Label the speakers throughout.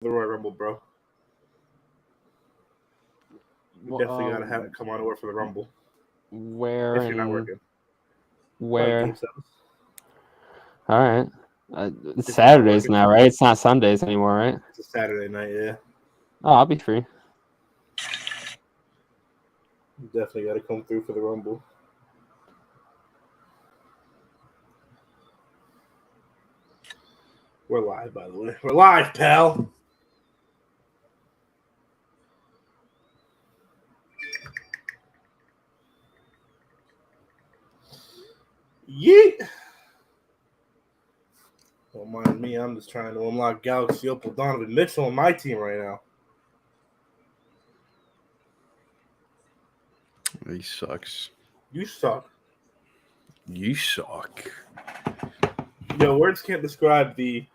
Speaker 1: the Royal Rumble, bro. You definitely gotta have it come on over for the Rumble.
Speaker 2: Where
Speaker 1: if you're not working.
Speaker 2: Where?
Speaker 1: Game Sevens.
Speaker 2: All right. It's Saturdays now, right? It's not Sundays anymore, right?
Speaker 1: It's a Saturday night, yeah.
Speaker 2: Oh, I'll be free.
Speaker 1: You definitely gotta come through for the Rumble. We're live, by the way. We're live, pal. Yeet. Don't mind me. I'm just trying to unlock Galaxy Opal Donovan Mitchell on my team right now.
Speaker 3: He sucks.
Speaker 1: You suck.
Speaker 3: You suck.
Speaker 1: Yo, words can't describe the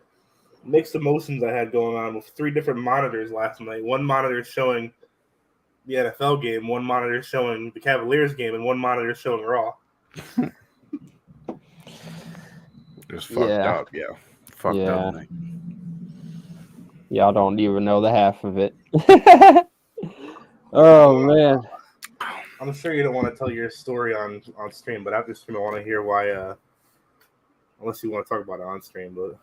Speaker 1: mixed emotions I had going on with 3 different monitors last night. One monitor showing the NFL game, one monitor showing the Cavaliers game, and one monitor showing Raw.
Speaker 3: It was fucked up, yeah. Fucked up, Nick.
Speaker 2: Y'all don't even know the half of it. Oh, man.
Speaker 1: I'm sure you don't want to tell your story on stream, but after stream, I want to hear why, unless you want to talk about it on stream, but...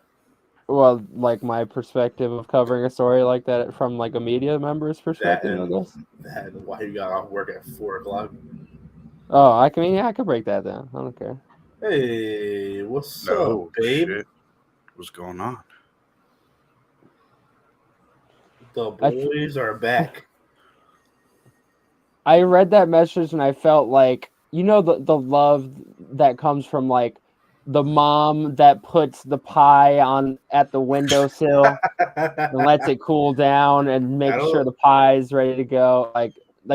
Speaker 2: Well, like my perspective of covering a story like that from like a media member's perspective, I guess.
Speaker 1: That and why you got off work at 4 o'clock.
Speaker 2: Oh, I can break that down. I don't care.
Speaker 1: Hey, what's up, babe?
Speaker 3: Shit. What's going on?
Speaker 1: The boys are back.
Speaker 2: I read that message and I felt like, you know, the love that comes from like the mom that puts the pie on at the windowsill and lets it cool down and makes sure the pie is ready to go. Like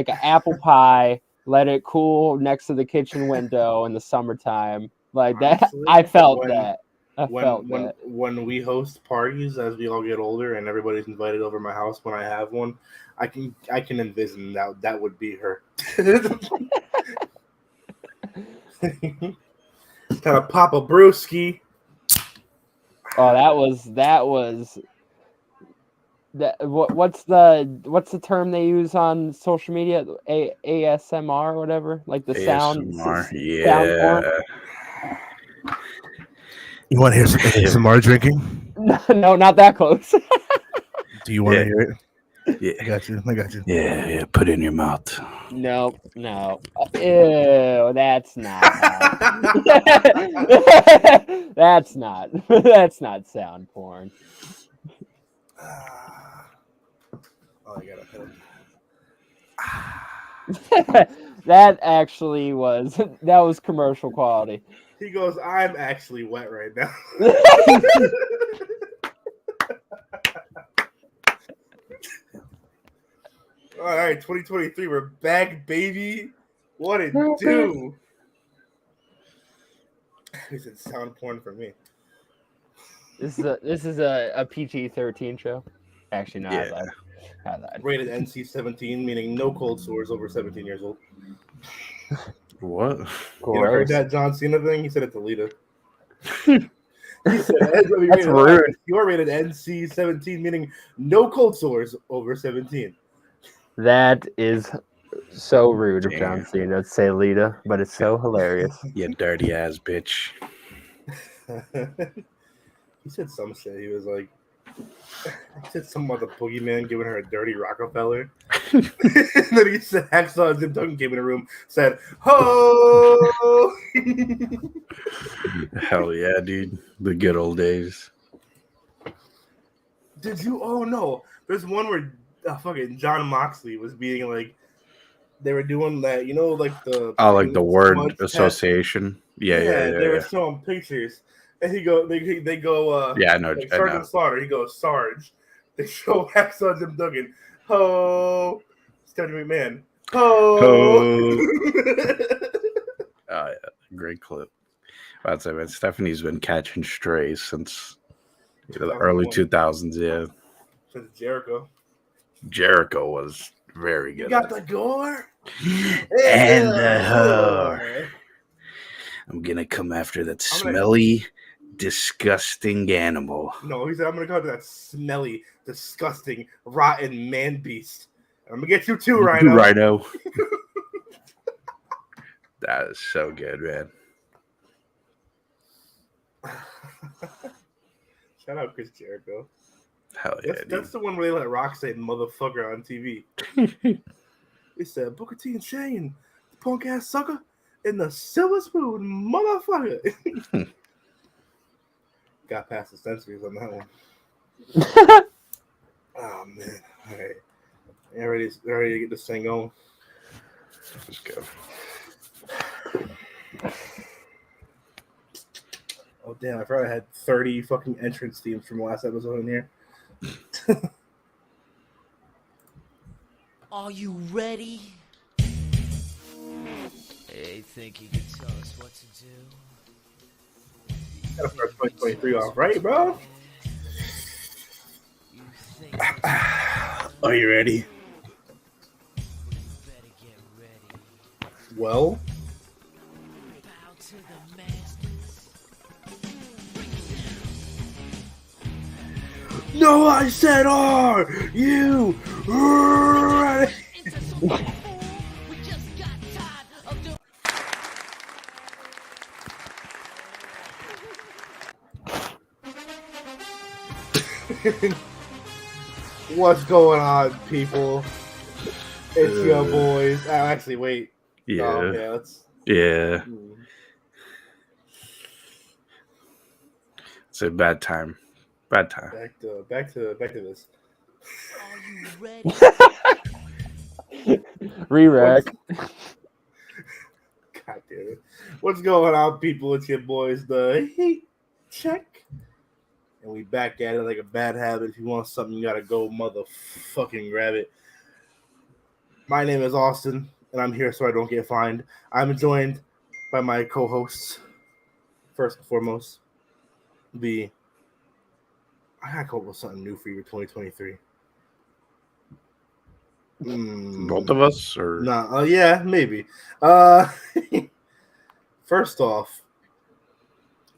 Speaker 2: an apple pie, let it cool next to the kitchen window in the summertime. Like honestly, that, I felt that.
Speaker 1: When we host parties as we all get older and everybody's invited over my house when I have one, I can envision that would be her. Kind of pop a brewski.
Speaker 2: Oh, that was that. What's the term they use on social media? ASMR or whatever, like the
Speaker 3: ASMR,
Speaker 2: sound.
Speaker 3: Yeah.
Speaker 2: Sound
Speaker 1: you want to hear some ASMR drinking?
Speaker 2: No, not that close.
Speaker 1: Do you want to hear it?
Speaker 3: Yeah,
Speaker 1: I got you.
Speaker 3: Yeah. Put it in your mouth.
Speaker 2: No. Ew, that's not. That's not sound porn.
Speaker 1: Oh, I gotta
Speaker 2: That actually was commercial quality.
Speaker 1: He goes, I'm actually wet right now. All right, 2023, we're back, baby. What it do? He said sound porn for me.
Speaker 2: This is a PG-13 show. Actually, no,
Speaker 3: Yeah.
Speaker 2: I lied.
Speaker 1: Rated NC-17, meaning no cold sores over 17 years old.
Speaker 3: What?
Speaker 1: You ever heard that John Cena thing? He said it to Lita. He said,
Speaker 2: that's rude.
Speaker 1: You're rated NC-17, meaning no cold sores over 17.
Speaker 2: That is so rude of John Cena to say Lita, but it's so hilarious.
Speaker 3: You dirty ass bitch.
Speaker 1: He said some shit. He was like, he said something about the boogeyman giving her a dirty Rockefeller. And then he said, Hacksaw Jim Duggan came in the room, said, ho!
Speaker 3: Hell yeah, dude. The good old days.
Speaker 1: Did you? Oh, no. There's one where fucking John Moxley was being like, they were doing that, you know, like the...
Speaker 3: Oh, like the word association? Yeah.
Speaker 1: They were showing pictures. And they go,
Speaker 3: yeah, I know.
Speaker 1: Like Sergeant Slaughter, he goes, Sarge. They show Hacksaw Jim Duggan. Ho! Stephanie McMahon. Ho!
Speaker 3: Oh, yeah. Great clip. I'd say, man, Stephanie's been catching strays since the early 2000s, yeah.
Speaker 1: Since Jericho.
Speaker 3: Jericho was very good.
Speaker 1: You got the gore?
Speaker 3: And the whore. I'm going to come after that smelly, disgusting animal.
Speaker 1: No, he said, I'm going to call it that smelly, disgusting, rotten man beast. I'm going to get you too, Rhino.
Speaker 3: Rhino. That is so good, man.
Speaker 1: Shout out Chris Jericho.
Speaker 3: Hell yeah,
Speaker 1: that's the one where they let Rock say motherfucker on TV. He said, Booker T and Shane, the punk ass sucker, in the silver spoon, motherfucker. Got past the sensories on that one. Oh, man. All right. Yeah, ready to get this thing going?
Speaker 3: Let's go.
Speaker 1: Oh, damn. I forgot I had 30 fucking entrance themes from last episode in here.
Speaker 4: Are you ready? Hey, think you can tell us what to do?
Speaker 1: Gotta start 2023 off, right, bro?
Speaker 4: You think
Speaker 1: Are you ready?
Speaker 4: better get ready.
Speaker 1: Well,
Speaker 4: Bow to the masters.
Speaker 1: no, I said, are you ready?
Speaker 4: We just got tired of the
Speaker 1: What's going on, people? It's your boys. Oh, actually, wait.
Speaker 3: Yeah.
Speaker 1: Oh, okay, let's.
Speaker 3: Yeah. It's a bad time. Bad time.
Speaker 1: Back to this.
Speaker 4: Are you ready?
Speaker 2: Re-rack.
Speaker 1: God damn it. What's going on, people? It's your boys, the Heat Check. And we back at it like a bad habit. If you want something, you gotta go motherfucking grab it. My name is Austin, and I'm here so I don't get fined. I'm joined by my co-hosts. First and foremost, I gotta come up with something new for you for 2023.
Speaker 3: Both of us, or
Speaker 1: Nah, yeah, maybe. First off,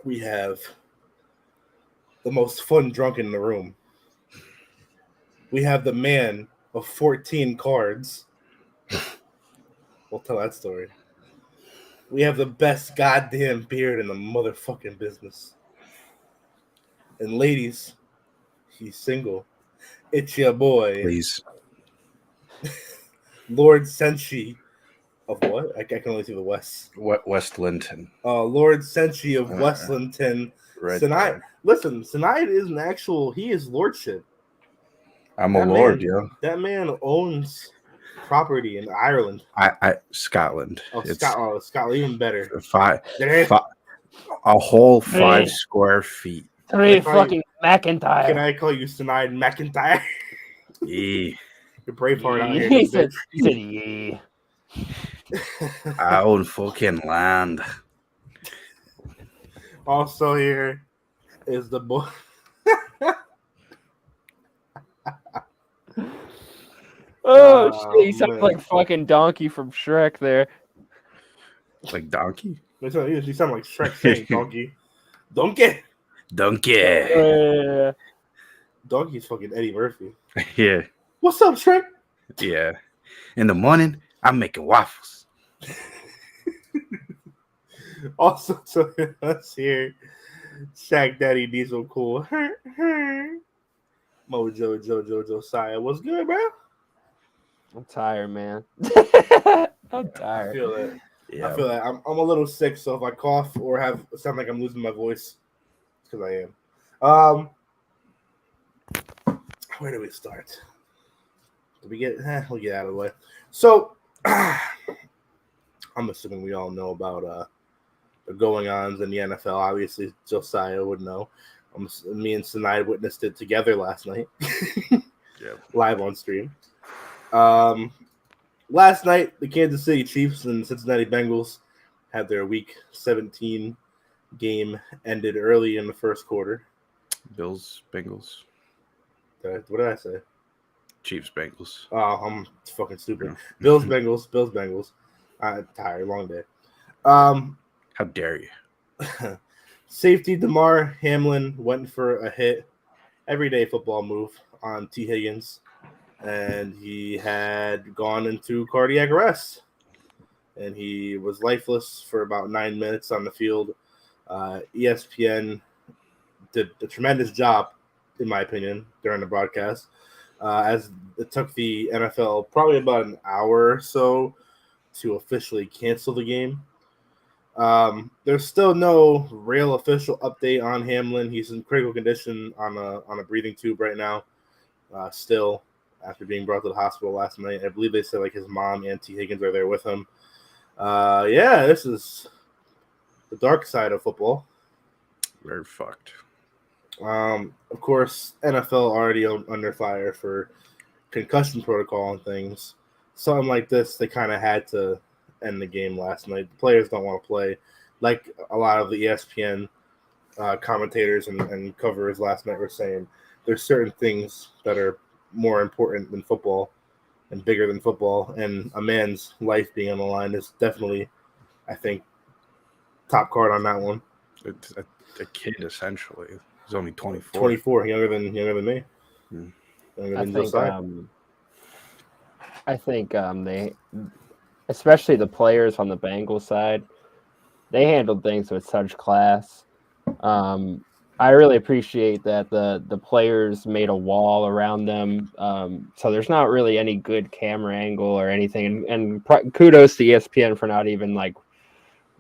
Speaker 1: we have the most fun drunk in the room. We have the man of 14 cards. We'll tell that story. We have the best goddamn beard in the motherfucking business. And ladies, he's single. It's your boy,
Speaker 3: please.
Speaker 1: Lord Senshi of what? I can only see the West.
Speaker 3: West Linton.
Speaker 1: Lord Senshi of West Linton.
Speaker 3: Right.
Speaker 1: Listen, Sinai is an actual. He is lordship.
Speaker 3: I'm a lord, yo.
Speaker 1: That man owns property in Ireland.
Speaker 3: Scotland.
Speaker 1: Oh, Scotland, even better.
Speaker 3: A whole 5
Speaker 2: Hey.
Speaker 3: square feet.
Speaker 2: Three
Speaker 1: Can I call
Speaker 2: fucking McIntyre.
Speaker 1: Can I call you Sinai McIntyre?
Speaker 3: Yeah.
Speaker 1: Your Braveheart out here.
Speaker 2: He
Speaker 1: this
Speaker 2: said,
Speaker 1: bitch.
Speaker 2: yeah.
Speaker 3: I own fucking land.
Speaker 1: Also here is the boy.
Speaker 2: Oh,
Speaker 1: Oh,
Speaker 2: shit. He sounds
Speaker 1: man.
Speaker 2: like fucking Donkey from Shrek there.
Speaker 3: Like donkey?
Speaker 1: You sound like Shrek saying donkey. Donkey.
Speaker 3: Donkey.
Speaker 2: Yeah.
Speaker 1: Donkey's fucking Eddie Murphy.
Speaker 3: Yeah.
Speaker 1: What's up, Shrek?
Speaker 3: Yeah. In the morning, I'm making waffles.
Speaker 1: Also, so let's hear Shaq Daddy Diesel Cool. Mojo Jojo Josiah. What's good, bro?
Speaker 2: I'm tired, man. I'm
Speaker 1: I
Speaker 2: tired.
Speaker 1: feel that.
Speaker 3: Yeah.
Speaker 1: I feel that. I'm a little sick, so if I cough or sound like I'm losing my voice, it's because I am. Where do we start? We'll get out of the way. So, I'm assuming we all know about the going-ons in the NFL. Obviously, Josiah would know. Me and Sinai witnessed it together last night, live on stream. Last night, the Kansas City Chiefs and Cincinnati Bengals had their Week 17 game ended early in the first quarter.
Speaker 3: Bills, Bengals.
Speaker 1: What did I say?
Speaker 3: Chiefs, Bengals.
Speaker 1: Oh, I'm fucking stupid. Bills, Bengals. I'm tired. Long day.
Speaker 3: How dare you?
Speaker 1: Safety Damar Hamlin went for a hit, everyday football move on T. Higgins, and he had gone into cardiac arrest, and he was lifeless for about 9 minutes on the field. ESPN did a tremendous job, in my opinion, during the broadcast, as it took the NFL probably about an hour or so to officially cancel the game. There's still no real official update on Hamlin. He's in critical condition on a breathing tube right now. Still, after being brought to the hospital last night, I believe they said like his mom and T. Higgins are there with him. Yeah, this is the dark side of football.
Speaker 3: Very fucked.
Speaker 1: Of course, NFL already under fire for concussion protocol and things. Something like this, they kind of had to end the game last night. The players don't want to play. Like a lot of the ESPN commentators and coverers last night were saying, there's certain things that are more important than football and bigger than football. And a man's life being on the line is definitely, I think, top card on that one.
Speaker 3: It's a kid, essentially. He's only 24.
Speaker 1: 24, younger than me. Younger than Josiah.
Speaker 2: I think they, especially the players on the Bengals side, they handled things with such class. I really appreciate that the players made a wall around them, so there's not really any good camera angle or anything. And kudos to ESPN for not even like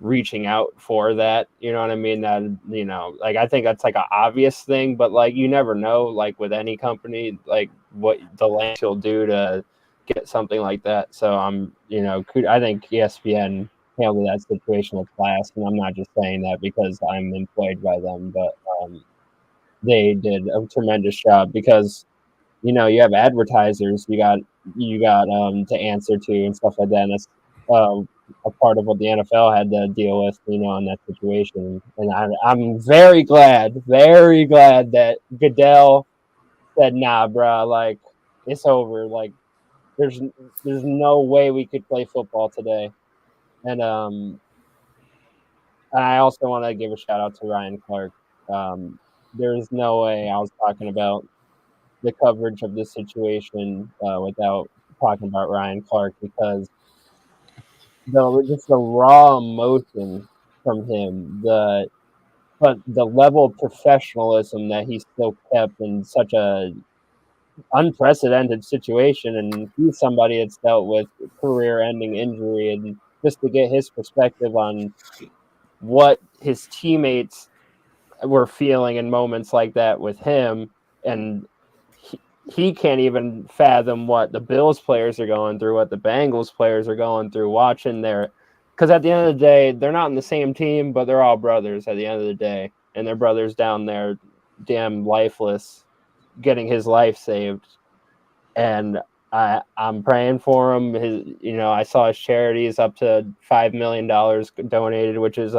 Speaker 2: reaching out for that. You know what I mean? That, you know, like I think that's like an obvious thing, but like you never know, like with any company, like what the lengths you'll do to get something like that. So I think ESPN handled that situation with class, and I'm not just saying that because I'm employed by them, but they did a tremendous job because, you know, you have advertisers, you got to answer to and stuff like that, and that's a part of what the NFL had to deal with, you know, in that situation. And I'm very glad that Goodell said, "Nah, bro, like it's over. Like there's no way we could play football today." And I also want to give a shout out to Ryan Clark. There's no way I was talking about the coverage of this situation without talking about Ryan Clark, because just the raw emotion from him, but the level of professionalism that he still kept in such a unprecedented situation, and he's somebody that's dealt with career-ending injury, and just to get his perspective on what his teammates were feeling in moments like that with him, and he can't even fathom what the Bills players are going through, what the Bengals players are going through, watching because at the end of the day, they're not in the same team, but they're all brothers at the end of the day, and their brothers down there, damn lifeless, getting his life saved. And I'm praying for him. I saw his charity is up to $5 million donated, which is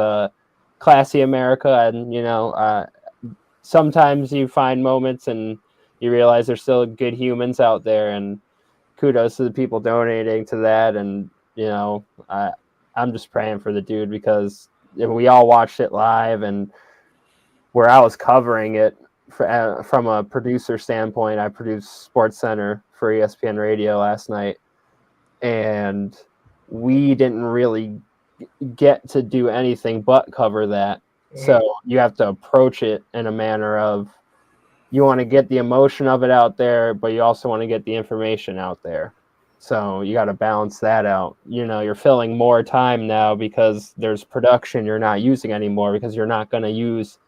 Speaker 2: classy America. And sometimes you find moments and you realize there's still good humans out there, and kudos to the people donating to that. And, I'm just praying for the dude, because we all watched it live, and where I was covering it from a producer standpoint, I produced Sports Center for ESPN Radio last night, and we didn't really get to do anything but cover that. So you have to approach it in a manner of, you want to get the emotion of it out there, but you also want to get the information out there. So you got to balance that out. You're filling more time now because there's production you're not using anymore, because you're not going to use,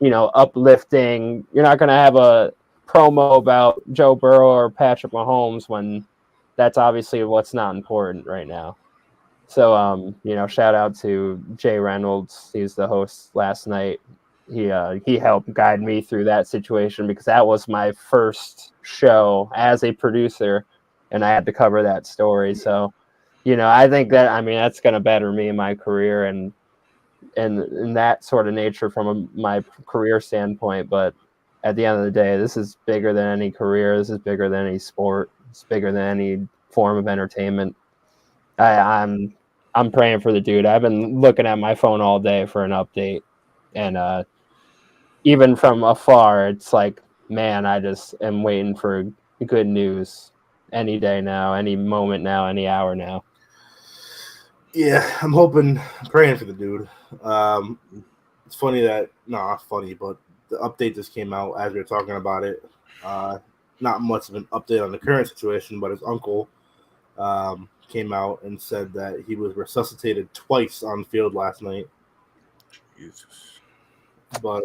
Speaker 2: uplifting. You're not going to have a promo about Joe Burrow or Patrick Mahomes when that's obviously what's not important right now. So, shout out to Jay Reynolds. He's the host last night. He helped guide me through that situation, because that was my first show as a producer, and I had to cover that story. So, I think that's going to better me in my career and in that sort of nature from my career standpoint. But at the end of the day, this is bigger than any career. This is bigger than any sport. It's bigger than any form of entertainment. I'm praying for the dude. I've been looking at my phone all day for an update, and even from afar, it's like, man, I just am waiting for good news any day now, any moment now, any hour now.
Speaker 1: Yeah, I'm praying for the dude. It's funny that not funny, but the update just came out as we were talking about it. Not much of an update on the current situation, but his uncle came out and said that he was resuscitated twice on the field last night.
Speaker 3: Jesus.
Speaker 1: But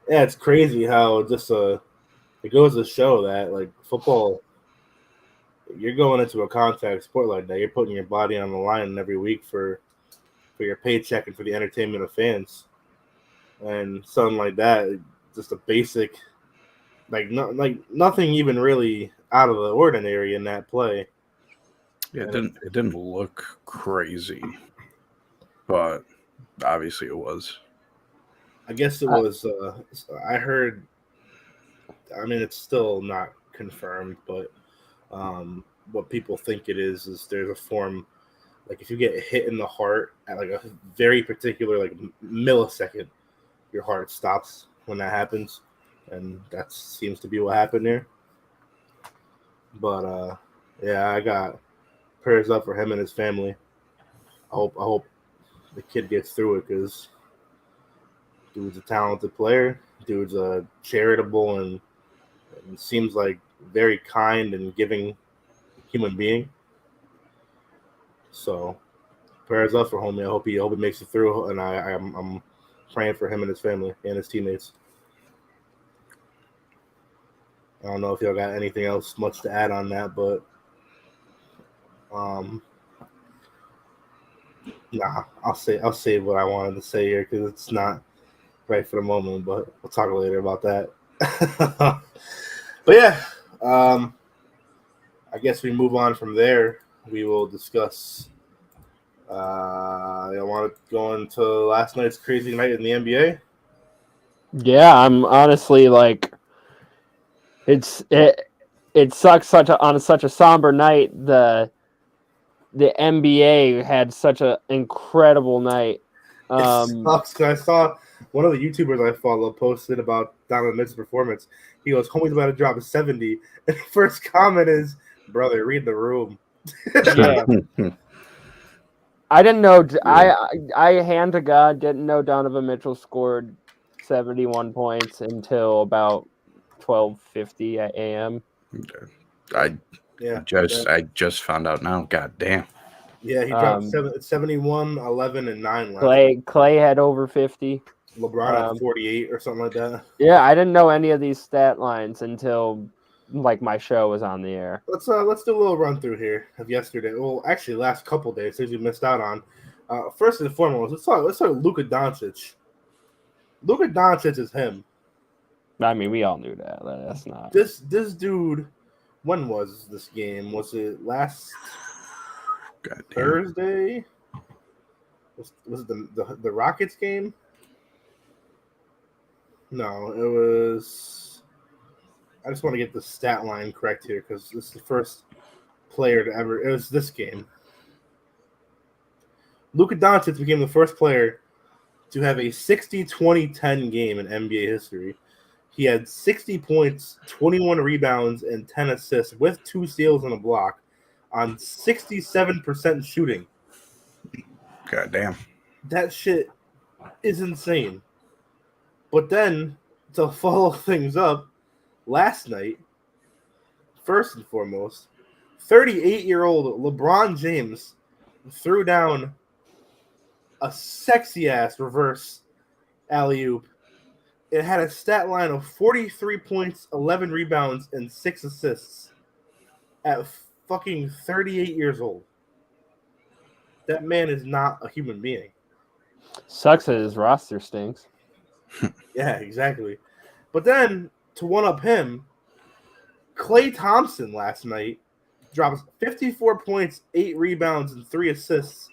Speaker 1: yeah, it's crazy how just it goes to show that like football, you're going into a contact sport like that. You're putting your body on the line every week for your paycheck and for the entertainment of fans, and something like that, just a basic, like nothing even really out of the ordinary in that play.
Speaker 3: Yeah, it didn't look crazy, but obviously it was.
Speaker 1: I guess it was. I heard. I mean, it's still not confirmed, but what people think it is there's a form, like if you get hit in the heart at like a very particular like millisecond, your heart stops when that happens, and that seems to be what happened there. But yeah, I got prayers up for him and his family. I hope the kid gets through it because dude's a talented player. Dude's a charitable and seems like very kind and giving human being. So prayers up for homie. I hope he makes it through, and I'm praying for him and his family and his teammates. I don't know if y'all got anything else much to add on that, but nah, I'll save what I wanted to say here because it's not right for the moment. But we'll talk later about that. But yeah, I guess we move on from there. We will discuss. I want to go into last night's crazy night in the NBA.
Speaker 2: Yeah, I'm honestly like, it sucks on such a somber night. The NBA had such an incredible night.
Speaker 1: It sucks because I saw one of the YouTubers I follow posted about Donovan Mitchell's performance. He goes, "Homie's about to drop a 70," and the first comment is, "Brother, read the room."
Speaker 2: Yeah. I didn't know.
Speaker 3: Yeah.
Speaker 2: I hand to God didn't know Donovan Mitchell scored 71 points until about 12:50 a.m.
Speaker 3: I
Speaker 1: Yeah,
Speaker 3: just found out now. God damn.
Speaker 1: yeah, he dropped 71, 11, and 9 last
Speaker 2: night. Clay had over 50.
Speaker 1: LeBron had 48 or something like that.
Speaker 2: Yeah, I didn't know any of these stat lines until like my show was on the air.
Speaker 1: Let's do a little run through here of yesterday. Well, actually, last couple days, things we missed out on. First and foremost, let's talk Luka Doncic. Luka Doncic is him.
Speaker 2: I mean, we all knew that. That's not
Speaker 1: this dude. When was this game? Was it last Thursday? Was it the Rockets game? No, it was. I just want to get the stat line correct here because this is the first player to ever. It was this game. Luka Doncic became the first player to have a 60-20-10 game in NBA history. He had 60 points, 21 rebounds, and 10 assists with 2 steals and a block on 67% shooting.
Speaker 3: God damn.
Speaker 1: That shit is insane. But then, to follow things up, last night, first and foremost, 38-year-old LeBron James threw down a sexy-ass reverse alley-oop. It had a stat line of 43 points, 11 rebounds, and 6 assists at fucking 38 years old. That man is not a human being.
Speaker 2: Sucks that his roster stinks.
Speaker 1: Yeah, exactly. But then, to one-up him, Klay Thompson last night drops 54 points, 8 rebounds, and 3 assists.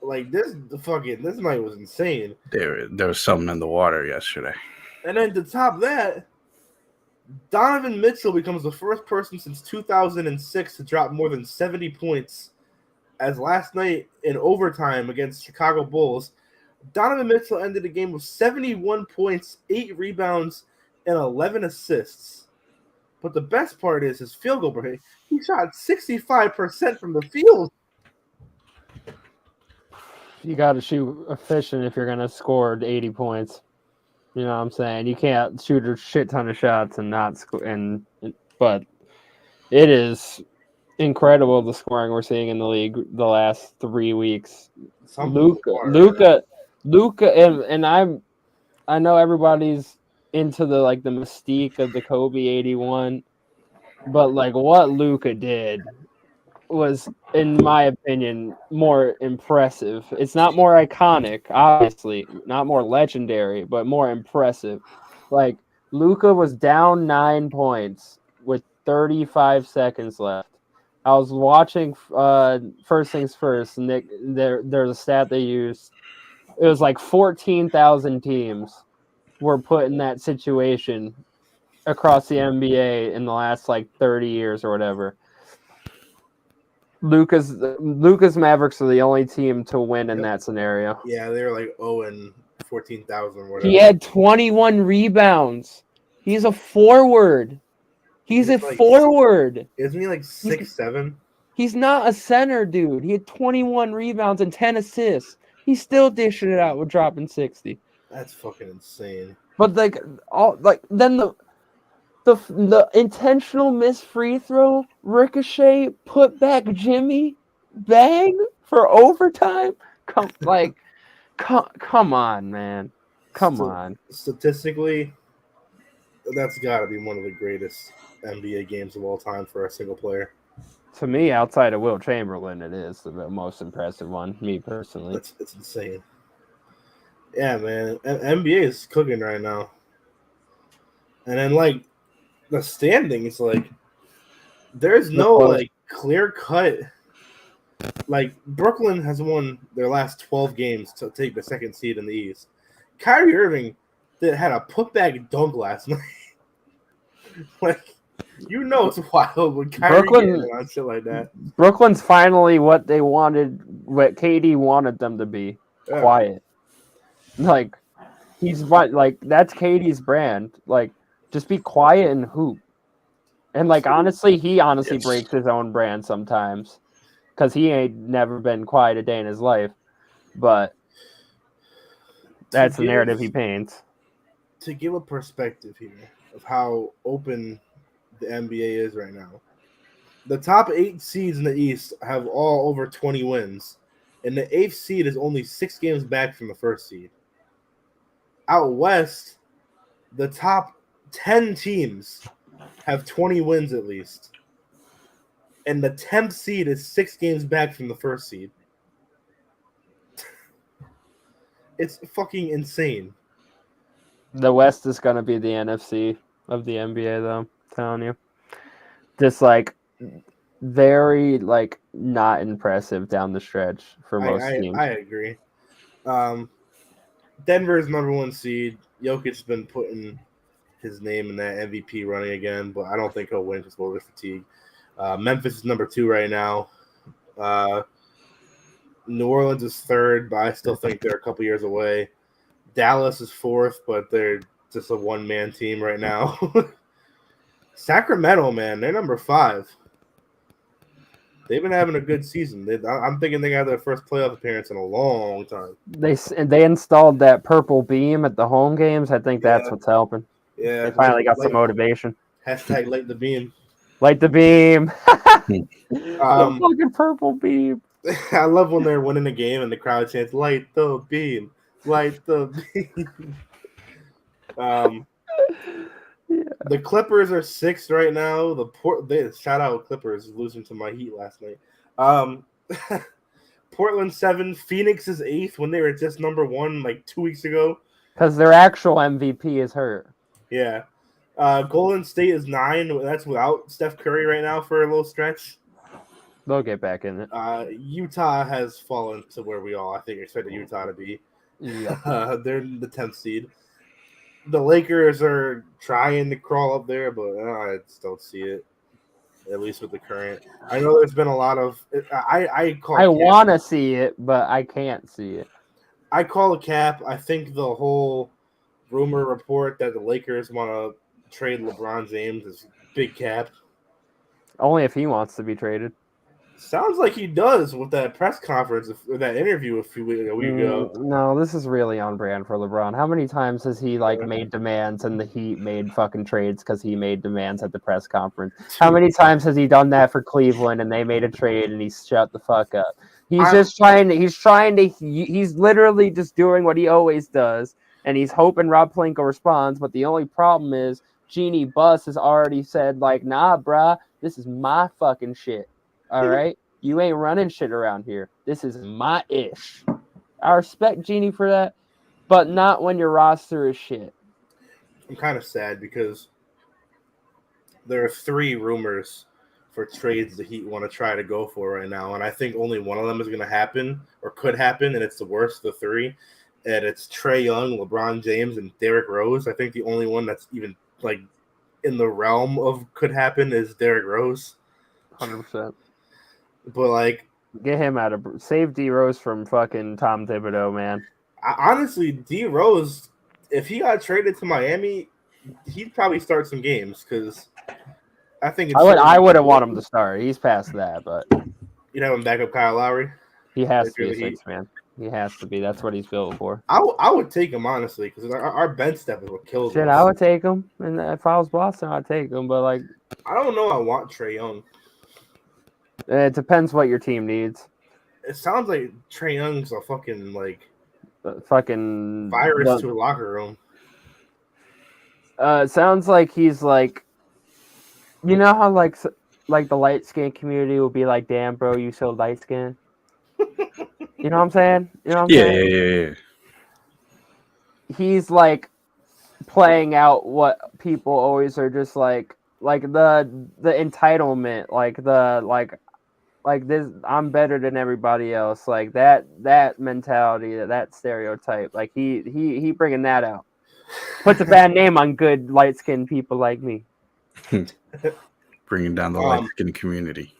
Speaker 1: Like, this night was insane.
Speaker 3: There was something in the water yesterday.
Speaker 1: And then to top that, Donovan Mitchell becomes the first person since 2006 to drop more than 70 points, as last night in overtime against Chicago Bulls, Donovan Mitchell ended the game with 71 points, 8 rebounds, and 11 assists. But the best part is his field goal rate. He shot 65% from the field.
Speaker 2: You got to shoot efficient if you're going to score 80 points. You know what I'm saying? You can't shoot a shit ton of shots and not score. But it is incredible the scoring we're seeing in the league the last 3 weeks. Luka, and I know everybody's into the mystique of the Kobe 81, but like what Luka did was, in my opinion, more impressive. It's not more iconic, obviously, not more legendary, but more impressive. Like Luka was down 9 points with 35 seconds left. I was watching First Things First, Nick. There's a stat they used. It was like 14,000 teams were put in that situation across the NBA in the last 30 years or whatever. Lucas Mavericks are the only team to win in that scenario.
Speaker 1: Yeah, they were like 0 and 14,000 whatever.
Speaker 2: He had 21 rebounds. He's a forward. He's a forward.
Speaker 1: Isn't he like 6'7"?
Speaker 2: He's not a center, dude. He had 21 rebounds and 10 assists. He's still dishing it out with dropping 60.
Speaker 1: That's fucking insane.
Speaker 2: But then the intentional missed free throw, ricochet, put back Jimmy, bang for overtime. Come on, man. Come on.
Speaker 1: Statistically, that's got to be one of the greatest NBA games of all time for a single player.
Speaker 2: To me, outside of Will Chamberlain, it is the most impressive one, me personally.
Speaker 1: It's insane. Yeah, man. NBA is cooking right now. And then, the standings, there's no, clear cut. Brooklyn has won their last 12 games to take the second seed in the East. Kyrie Irving had a putback dunk last night. It's wild when Kyrie gets on shit like that.
Speaker 2: Brooklyn's finally what they wanted, what KD wanted them to be. Yeah. Quiet. He's right. That's KD's brand. Just be quiet and hoop. And honestly, he breaks his own brand sometimes, because he ain't never been quiet a day in his life. But that's the narrative he paints.
Speaker 1: To give a perspective here of how open the NBA is right now, the top 8 seeds in the East have all over 20 wins, and the 8th seed is only 6 games back from the 1st seed. Out west, the top 10 teams have 20 wins at least, and the 10th seed is 6 games back from the 1st seed. It's fucking insane.
Speaker 2: The West is going to be the NFC of the NBA, though. I'm telling you. Just very not impressive down the stretch for most teams.
Speaker 1: I agree. Denver's number 1 seed. Jokic's been putting his name in that MVP running again, but I don't think he'll win because of over fatigue. Memphis is number 2 right now. New Orleans is 3rd, but I still think they're a couple years away. Dallas is 4th, but they're just a one-man team right now. Sacramento, man, they're number 5. They've been having a good season. I'm thinking they got their first playoff appearance in a long time.
Speaker 2: They installed that purple beam at the home games. I think that's what's helping.
Speaker 1: Yeah,
Speaker 2: they finally got some motivation.
Speaker 1: Hashtag light the beam.
Speaker 2: Light the beam. The fucking purple beam.
Speaker 1: I love when they're winning a game and the crowd chants "Light the beam, light the beam." The Clippers are 6th right now. Shout out Clippers losing to my Heat last night. Portland 7th. Phoenix is 8th when they were just number 1 2 weeks ago.
Speaker 2: Because their actual MVP is hurt.
Speaker 1: Yeah. Golden State is 9. That's without Steph Curry right now for a little stretch.
Speaker 2: They'll get back in it.
Speaker 1: Utah has fallen to where we all, I think, expected Utah to be. Yeah. They're the 10th seed. The Lakers are trying to crawl up there, but I just don't see it, at least with the current. I know there's been a lot of – I
Speaker 2: want to see it, but I can't see it.
Speaker 1: I call a cap. I think the whole rumor report that the Lakers want to trade LeBron James is big cap.
Speaker 2: Only if he wants to be traded.
Speaker 1: Sounds like he does with that press conference or that interview a week ago.
Speaker 2: No, this is really on brand for LeBron. How many times has he made demands and the Heat made fucking trades because he made demands at the press conference? How many times has he done that for Cleveland and they made a trade and he shut the fuck up? He's literally just doing what he always does, and he's hoping Rob Pelinka responds. But the only problem is Jeannie Buss has already said nah, bruh, this is my fucking shit. All right, you ain't running shit around here. This is my ish. I respect Jeannie for that, but not when your roster is shit.
Speaker 1: I'm kind of sad because there are 3 rumors for trades the Heat want to try to go for right now, and I think only one of them is going to happen or could happen, and it's the worst of the 3. And it's Trae Young, LeBron James, and Derrick Rose. I think the only one that's even in the realm of could happen is Derrick Rose.
Speaker 2: 100%.
Speaker 1: But
Speaker 2: get him out of save D Rose from fucking Tom Thibodeau, man.
Speaker 1: Honestly, D Rose, if he got traded to Miami, he'd probably start some games because I think
Speaker 2: I wouldn't want him to start. He's past that, but
Speaker 1: you'd have him back up Kyle Lowry.
Speaker 2: He has to be a 6 man. He has to be. That's what he's built for.
Speaker 1: I would take him honestly because our bench step is what kills us.
Speaker 2: I would take him, and if I was Boston, I'd take him. But I
Speaker 1: don't know. I want Trae Young.
Speaker 2: It depends what your team needs.
Speaker 1: It sounds like Trae Young's a fucking
Speaker 2: fucking
Speaker 1: virus to a locker room.
Speaker 2: It sounds like he's you know how the light skin community will be like, damn, bro, you so light skin. You know what I'm saying?
Speaker 3: Yeah.
Speaker 2: He's playing out what people always are just the entitlement, this, I'm better than everybody else, that mentality, that stereotype, he bringing that out. Puts a bad name on good light skinned people like me.
Speaker 3: Bringing down the light skinned community.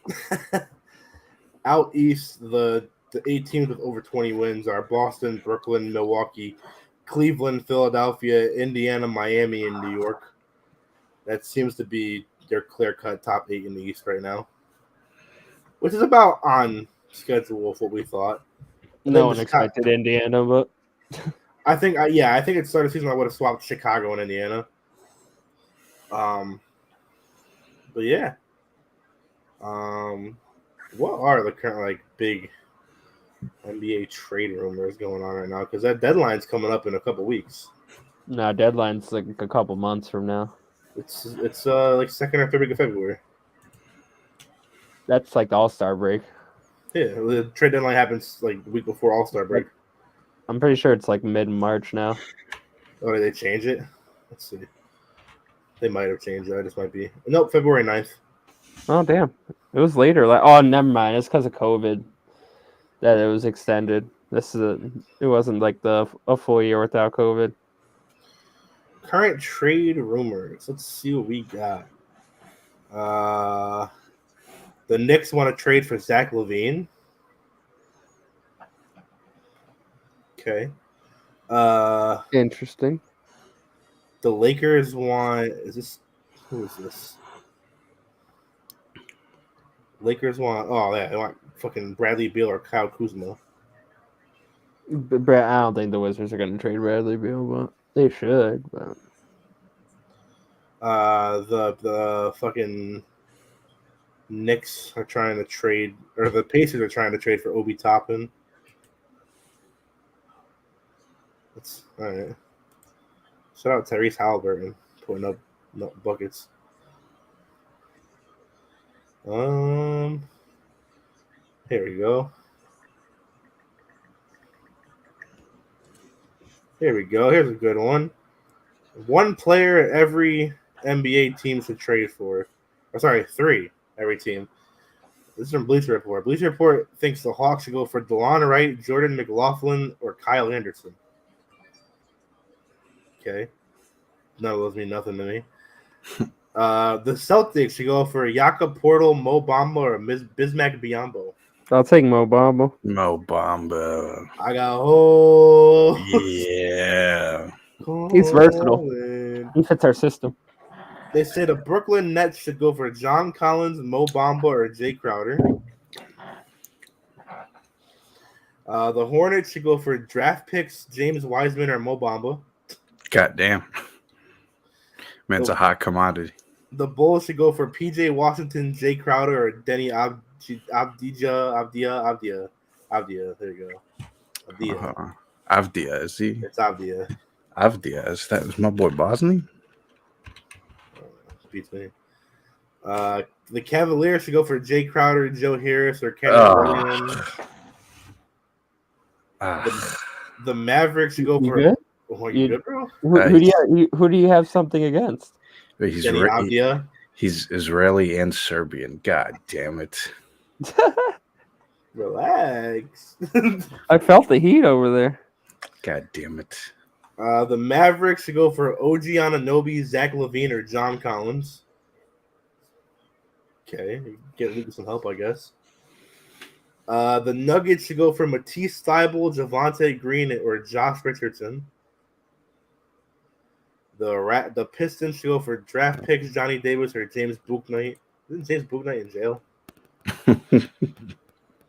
Speaker 1: Out east, the 8 teams with over 20 wins are Boston, Brooklyn, Milwaukee, Cleveland, Philadelphia, Indiana, Miami, and New York. That seems to be their clear-cut top 8 in the East right now, which is about on schedule with what we thought.
Speaker 2: No one expected Indiana, but
Speaker 1: I think at the start of the season I would have swapped Chicago and Indiana. But yeah. What are the current big NBA trade rumors going on right now? Because that deadline's coming up in a couple weeks.
Speaker 2: No, deadline's a couple months from now.
Speaker 1: It's second or third week of February.
Speaker 2: That's the All-Star break.
Speaker 1: Yeah, the trade deadline happens the week before All-Star break.
Speaker 2: I'm pretty sure it's mid-March now.
Speaker 1: Oh, did they change it? Let's see. They might have changed that. This might be. Nope, February 9th.
Speaker 2: Oh, damn. It was later. Oh, never mind. It's because of COVID that it was extended. It wasn't a full year without COVID.
Speaker 1: Current trade rumors. Let's see what we got. The Knicks want to trade for Zach LaVine. Okay.
Speaker 2: Interesting.
Speaker 1: The Lakers want. Who is this? Lakers want. Oh yeah, they want fucking Bradley Beal or Kyle Kuzma.
Speaker 2: I don't think the Wizards are going to trade Bradley Beal, but they should. But
Speaker 1: the fucking Knicks are trying to trade, or the Pacers are trying to trade for Obi Toppin. That's all right. Shout out Tyrese Halliburton putting up buckets. Here we go. Here's a good one. One player every NBA team should trade for. Or sorry, 3 every team. This is from Bleacher Report. Bleacher Report thinks the Hawks should go for DeLon Wright, Jordan McLaughlin, or Kyle Anderson. Okay. None of those mean nothing to me. The Celtics should go for Jakob Portal, Mo Bamba, or Bismack Biyombo.
Speaker 2: I'll take Mo Bamba.
Speaker 3: Mo Bamba.
Speaker 1: I got oh
Speaker 3: Yeah.
Speaker 2: He's versatile.
Speaker 1: Colin.
Speaker 2: He fits our system.
Speaker 1: They say the Brooklyn Nets should go for John Collins, Mo Bamba, or Jay Crowder. The Hornets should go for draft picks James Wiseman or Mo Bamba.
Speaker 3: Goddamn. Man, it's a hot commodity.
Speaker 1: The Bulls should go for PJ Washington, Jay Crowder, or Denny Avdia. There you go.
Speaker 3: Avdia, is he?
Speaker 1: It's Avdia.
Speaker 3: Avdia, is that was my boy Bosny?
Speaker 1: Beats me. The Cavaliers should go for Jay Crowder, Joe Harris, or Kevin Williams. The Mavericks should go for.
Speaker 2: Good?
Speaker 1: Oh, you good, bro?
Speaker 2: Who do you have something against?
Speaker 3: He's he's Israeli and Serbian. God damn it!
Speaker 1: Relax.
Speaker 2: I felt the heat over there.
Speaker 3: God damn it!
Speaker 1: The Mavericks should go for OG Anunoby, Zach LaVine, or John Collins. Okay, get some help, I guess. The Nuggets should go for Matisse Thybulle, Javonte Green, or Josh Richardson. The Pistons should go for draft picks Johnny Davis or James Bouknight. Isn't James Bouknight in jail?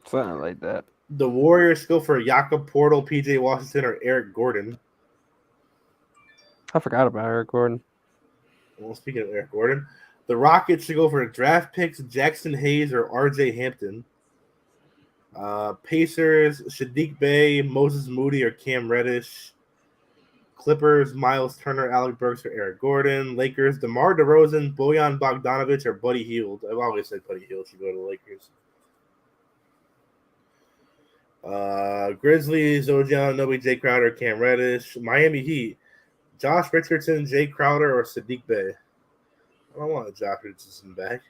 Speaker 2: Something like that.
Speaker 1: The Warriors should go for Jakob Portal, PJ Washington, or Eric Gordon.
Speaker 2: I forgot about Eric Gordon.
Speaker 1: Well, speaking of Eric Gordon, the Rockets should go for draft picks Jackson Hayes or RJ Hampton. Pacers, Sadiq Bey, Moses Moody, or Cam Reddish. Clippers, Miles Turner, Alec Burks, or Eric Gordon. Lakers, DeMar DeRozan, Bojan Bogdanovic, or Buddy Hield. I've always said Buddy Hield should go to the Lakers. Grizzlies, OG Anunoby, Jay Crowder, Cam Reddish. Miami Heat, Josh Richardson, Jay Crowder, or Sadiq Bey. I don't want Josh Richardson back.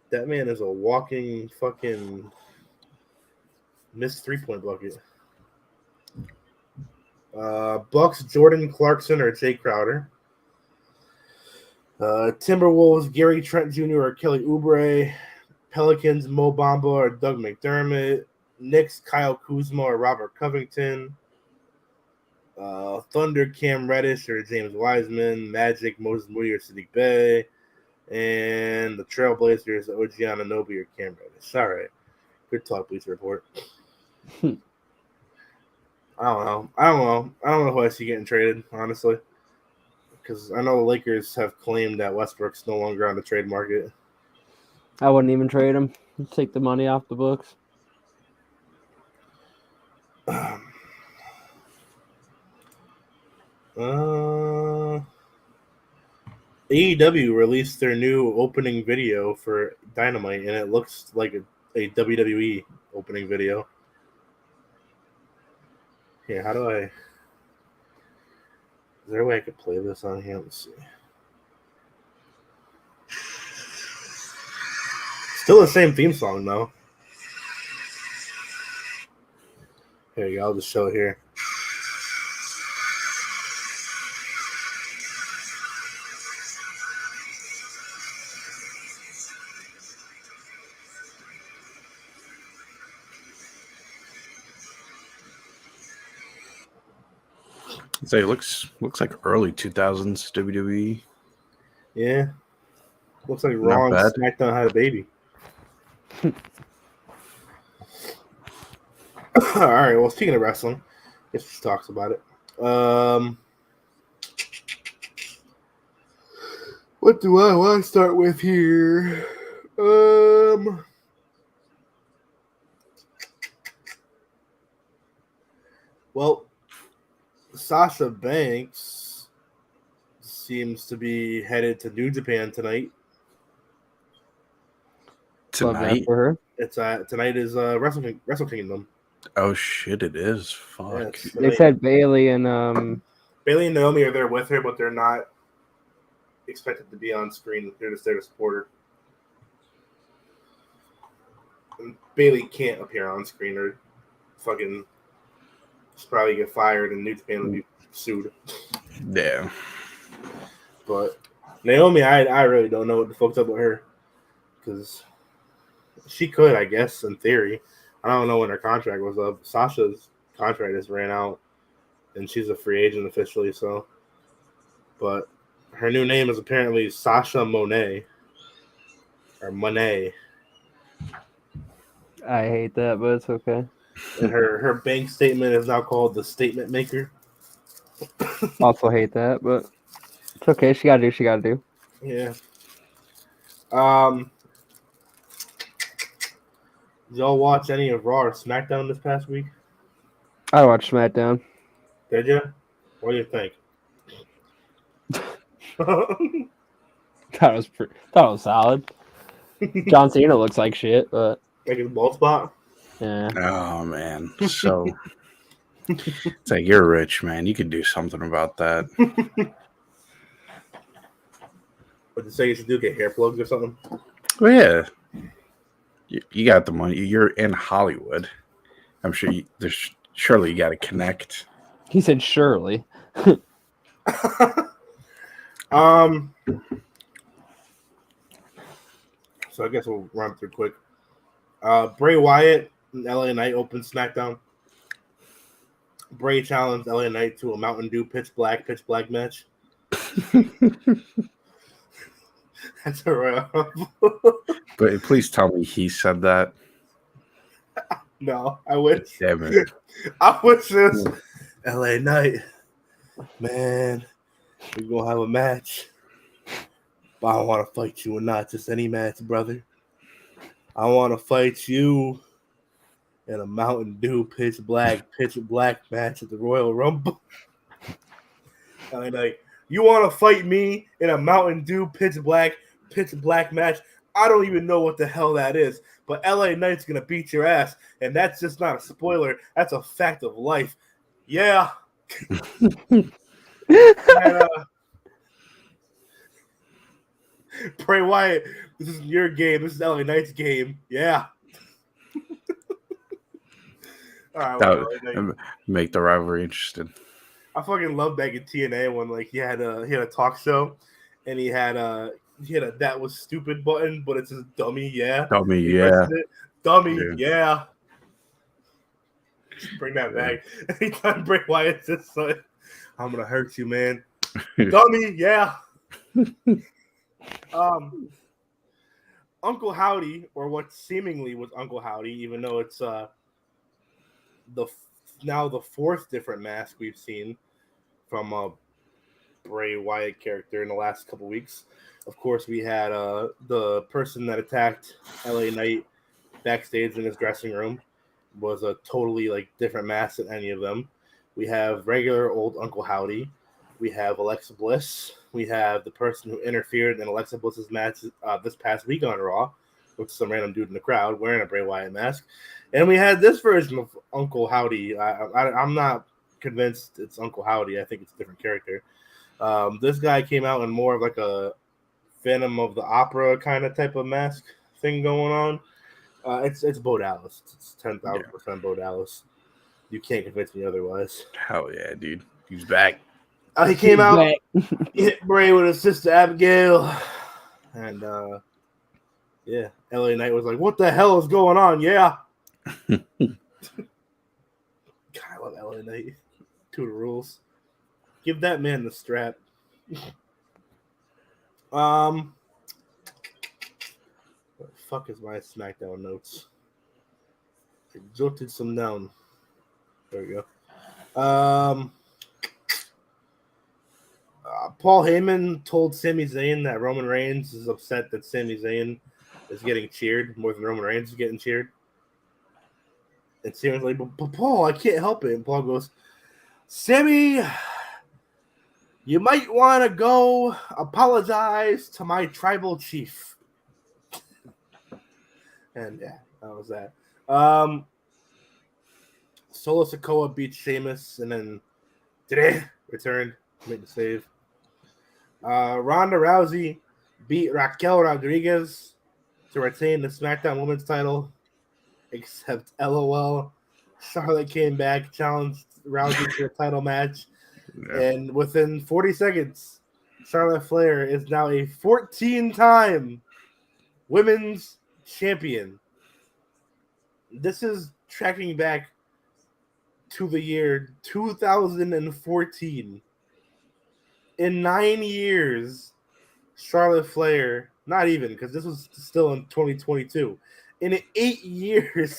Speaker 1: That man is a walking fucking missed 3-point bucket. Bucks, Jordan Clarkson, or Jay Crowder. Timberwolves, Gary Trent Jr. or Kelly Oubre. Pelicans, Mo Bamba or Doug McDermott. Knicks, Kyle Kuzma or Robert Covington. Thunder, Cam Reddish or James Wiseman. Magic, Moses Moody or Sadiq Bey. And the Trailblazers, OG Anunoby or Cam Reddish. All right. Good talk, Bleacher Report. I don't know who I see getting traded, honestly. Because I know the Lakers have claimed that Westbrook's no longer on the trade market.
Speaker 2: I wouldn't even trade him. Take the money off the books.
Speaker 1: AEW released their new opening video for Dynamite, and it looks like a WWE opening video. Yeah, how do I... Is there a way I could play this on here? Let's see. Still the same theme song, though. Here you go. I'll just show it here.
Speaker 3: So it looks like early 2000s WWE.
Speaker 1: Yeah. Looks like Raw and SmackDown had a baby. All right. Well, speaking of wrestling, I guess we should talk about it. What do I want to start with here? Well, Sasha Banks seems to be headed to New Japan tonight.
Speaker 3: Tonight?
Speaker 2: For her.
Speaker 1: It's tonight is Wrestle Kingdom.
Speaker 3: Oh shit! It is. Fuck.
Speaker 1: Yeah,
Speaker 2: They said Bailey and
Speaker 1: Bailey and Naomi are there with her, but they're not expected to be on screen. They're just there to support her. And Bailey can't appear on screen or fucking she'll probably get fired and New Japan will be sued.
Speaker 3: Yeah.
Speaker 1: But Naomi, I really don't know what the fuck's up with her because She could, I guess, in theory. I don't know when her contract was up. Sasha's contract just ran out, and she's a free agent officially. So, but her new name is apparently Sasha Monet or Monet,
Speaker 2: I hate that, but it's okay.
Speaker 1: and her bank statement is now called the Statement Maker.
Speaker 2: Also hate that, but it's okay. She gotta do. She gotta do.
Speaker 1: Yeah. Did y'all watch any of Raw or SmackDown this past week?
Speaker 2: I watched SmackDown.
Speaker 1: Did you? What do you think?
Speaker 2: Thought it was solid. John Cena looks like shit, but
Speaker 1: Like his ball spot?
Speaker 2: yeah.
Speaker 3: Oh man, so it's like you're rich, man. You could do something about that.
Speaker 1: What you say you should do? Get hair plugs or something?
Speaker 3: Well, yeah, you got the money. You're in Hollywood. I'm sure surely you got to connect.
Speaker 2: He said surely.
Speaker 1: So I guess we'll run through quick. Bray Wyatt and LA Knight opened SmackDown. Bray challenged LA Knight to a Mountain Dew pitch black match. That's a wrap.
Speaker 3: But please tell me he said that.
Speaker 1: No, I wish.
Speaker 3: Damn it.
Speaker 1: I wish this. LA Knight. Man, we're going to have a match. But I want to fight you and not just any match, brother. I want to fight you in a Mountain Dew pitch black match at the Royal Rumble. LA Knight, you want to fight me in a Mountain Dew pitch black match? I don't even know what the hell that is, but LA Knight's going to beat your ass, and that's just not a spoiler. That's a fact of life. Yeah. And, Bray Wyatt, this isn't your game. This is LA Knight's game. Yeah. All right,
Speaker 3: That would make the rivalry interesting.
Speaker 1: I fucking love back in TNA when like he had a talk show, and he had a that was stupid button, but it's just dummy, yeah.
Speaker 3: Dummy,
Speaker 1: He
Speaker 3: yeah.
Speaker 1: presses it, dummy,
Speaker 3: Yeah.
Speaker 1: Bring that back. Anytime Bray Wyatt says something, I'm gonna hurt you, man. Dummy, yeah. Uncle Howdy, or what seemingly was Uncle Howdy, even though it's now the fourth different mask we've seen from a Bray Wyatt character in the last couple weeks. Of course, we had the person that attacked LA Knight backstage in his dressing room was a totally like different mask than any of them. We have regular old Uncle Howdy. We have Alexa Bliss. We have the person who interfered in Alexa Bliss's match this past week on Raw, which is some random dude in the crowd wearing a Bray Wyatt mask. And we had this version of Uncle Howdy. I'm not convinced it's Uncle Howdy. I think it's a different character. This guy came out in more of like a Phantom of the Opera kind of type of mask thing going on. It's Bo Dallas. It's 10,000% Bo Dallas. You can't convince me otherwise.
Speaker 3: Hell yeah, dude. He's back.
Speaker 1: He came out, he hit Bray with his sister Abigail, and yeah, LA Knight was like, "What the hell is going on?" Yeah. God, I love LA Knight. To the rules. Give that man the strap. What the fuck is my SmackDown notes? I jotted some down. There we go. Paul Heyman told Sami Zayn that Roman Reigns is upset that Sami Zayn is getting cheered more than Roman Reigns is getting cheered. And Sami's like, but Paul, I can't help it. And Paul goes, Sami, you might want to go apologize to my tribal chief. And yeah, that was that. Solo Sikoa beat Sheamus, and then today returned, made the save. Ronda Rousey beat Raquel Rodriguez to retain the SmackDown Women's title. Except LOL, Charlotte came back, challenged Rousey to a title match, and within 40 seconds, Charlotte Flair is now a 14-time women's champion. This is tracking back to the year 2014. In 9 years, Charlotte Flair, not even, because this was still in 2022. In 8 years,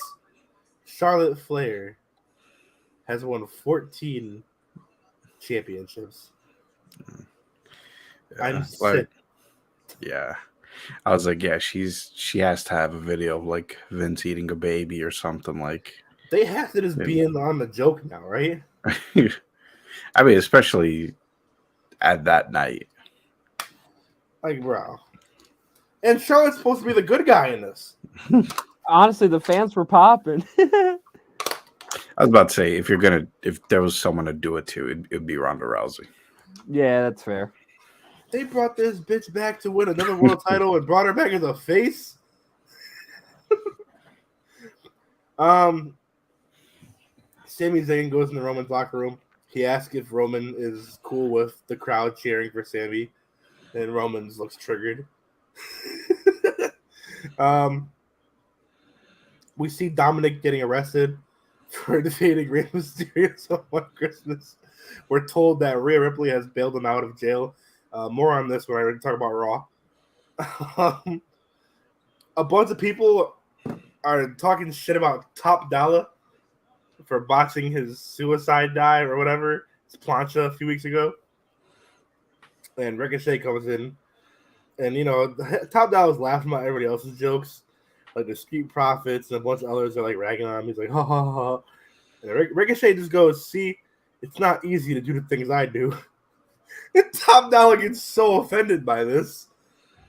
Speaker 1: Charlotte Flair has won 14 championships.
Speaker 3: Yeah,
Speaker 1: I'm sick.
Speaker 3: Yeah. I was like, yeah, she has to have a video of like Vince eating a baby or something like.
Speaker 1: They have to just be in on the joke now, right?
Speaker 3: I mean, especially at that night.
Speaker 1: Like, bro. And Charlotte's supposed to be the good guy in this.
Speaker 2: Honestly, the fans were popping.
Speaker 3: I was about to say, if there was someone to do it to, it'd be Ronda Rousey.
Speaker 2: Yeah, that's fair.
Speaker 1: They brought this bitch back to win another world title and brought her back as a face. Sami Zayn goes in the Roman's locker room. He asks if Roman is cool with the crowd cheering for Sami, and Roman looks triggered. We see Dominic getting arrested for defeating Rey Mysterio on Christmas. We're told that Rhea Ripley has bailed him out of jail. More on this when I talk about Raw. A bunch of people are talking shit about Top Dollar for botching his suicide dive or whatever. It's plancha a few weeks ago. And Ricochet comes in. And, you know, Top Dollar's laughing about everybody else's jokes. Like the Street Profits and a bunch of others are like ragging on him. He's like, ha ha ha. And Ricochet just goes, see, it's not easy to do the things I do. And Top Dollar gets so offended by this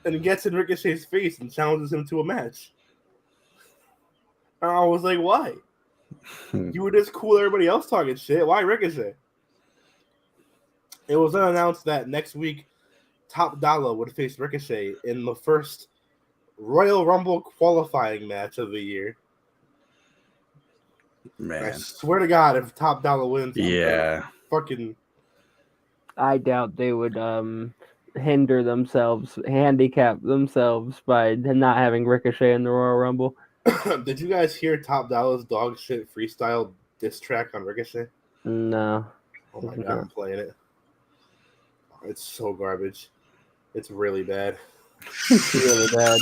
Speaker 1: and gets in Ricochet's face and challenges him to a match. And I was like, why? You were just cool everybody else talking shit. Why Ricochet? It was then announced that next week Top Dollar would face Ricochet in the first Royal Rumble qualifying match of the year.
Speaker 3: Man,
Speaker 1: I swear to God, if Top Dollar wins,
Speaker 3: yeah,
Speaker 1: fucking.
Speaker 2: I doubt they would handicap themselves by not having Ricochet in the Royal Rumble.
Speaker 1: Did you guys hear Top Dollar's dog shit freestyle diss track on Ricochet?
Speaker 2: No.
Speaker 1: Oh my God, I'm playing it. It's so garbage. It's really bad.
Speaker 2: It's really bad.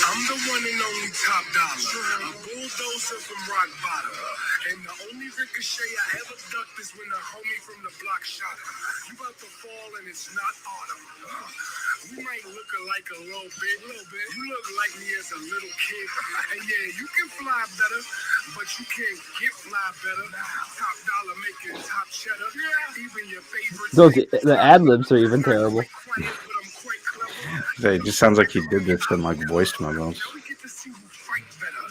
Speaker 5: I'm the one and only Top Dollar, a bulldozer from rock bottom. And the only ricochet I ever ducked is when the homie from the block shot him. You about to fall and it's not autumn. We might look alike a little bit. You look like me as a little kid. And yeah, you can fly better, but you can't get fly better. Top Dollar making top cheddar. Even your favorite.
Speaker 2: The ad-libs are even terrible.
Speaker 3: it just sounds like he did this in like voice memos.
Speaker 5: We get to see who fight better.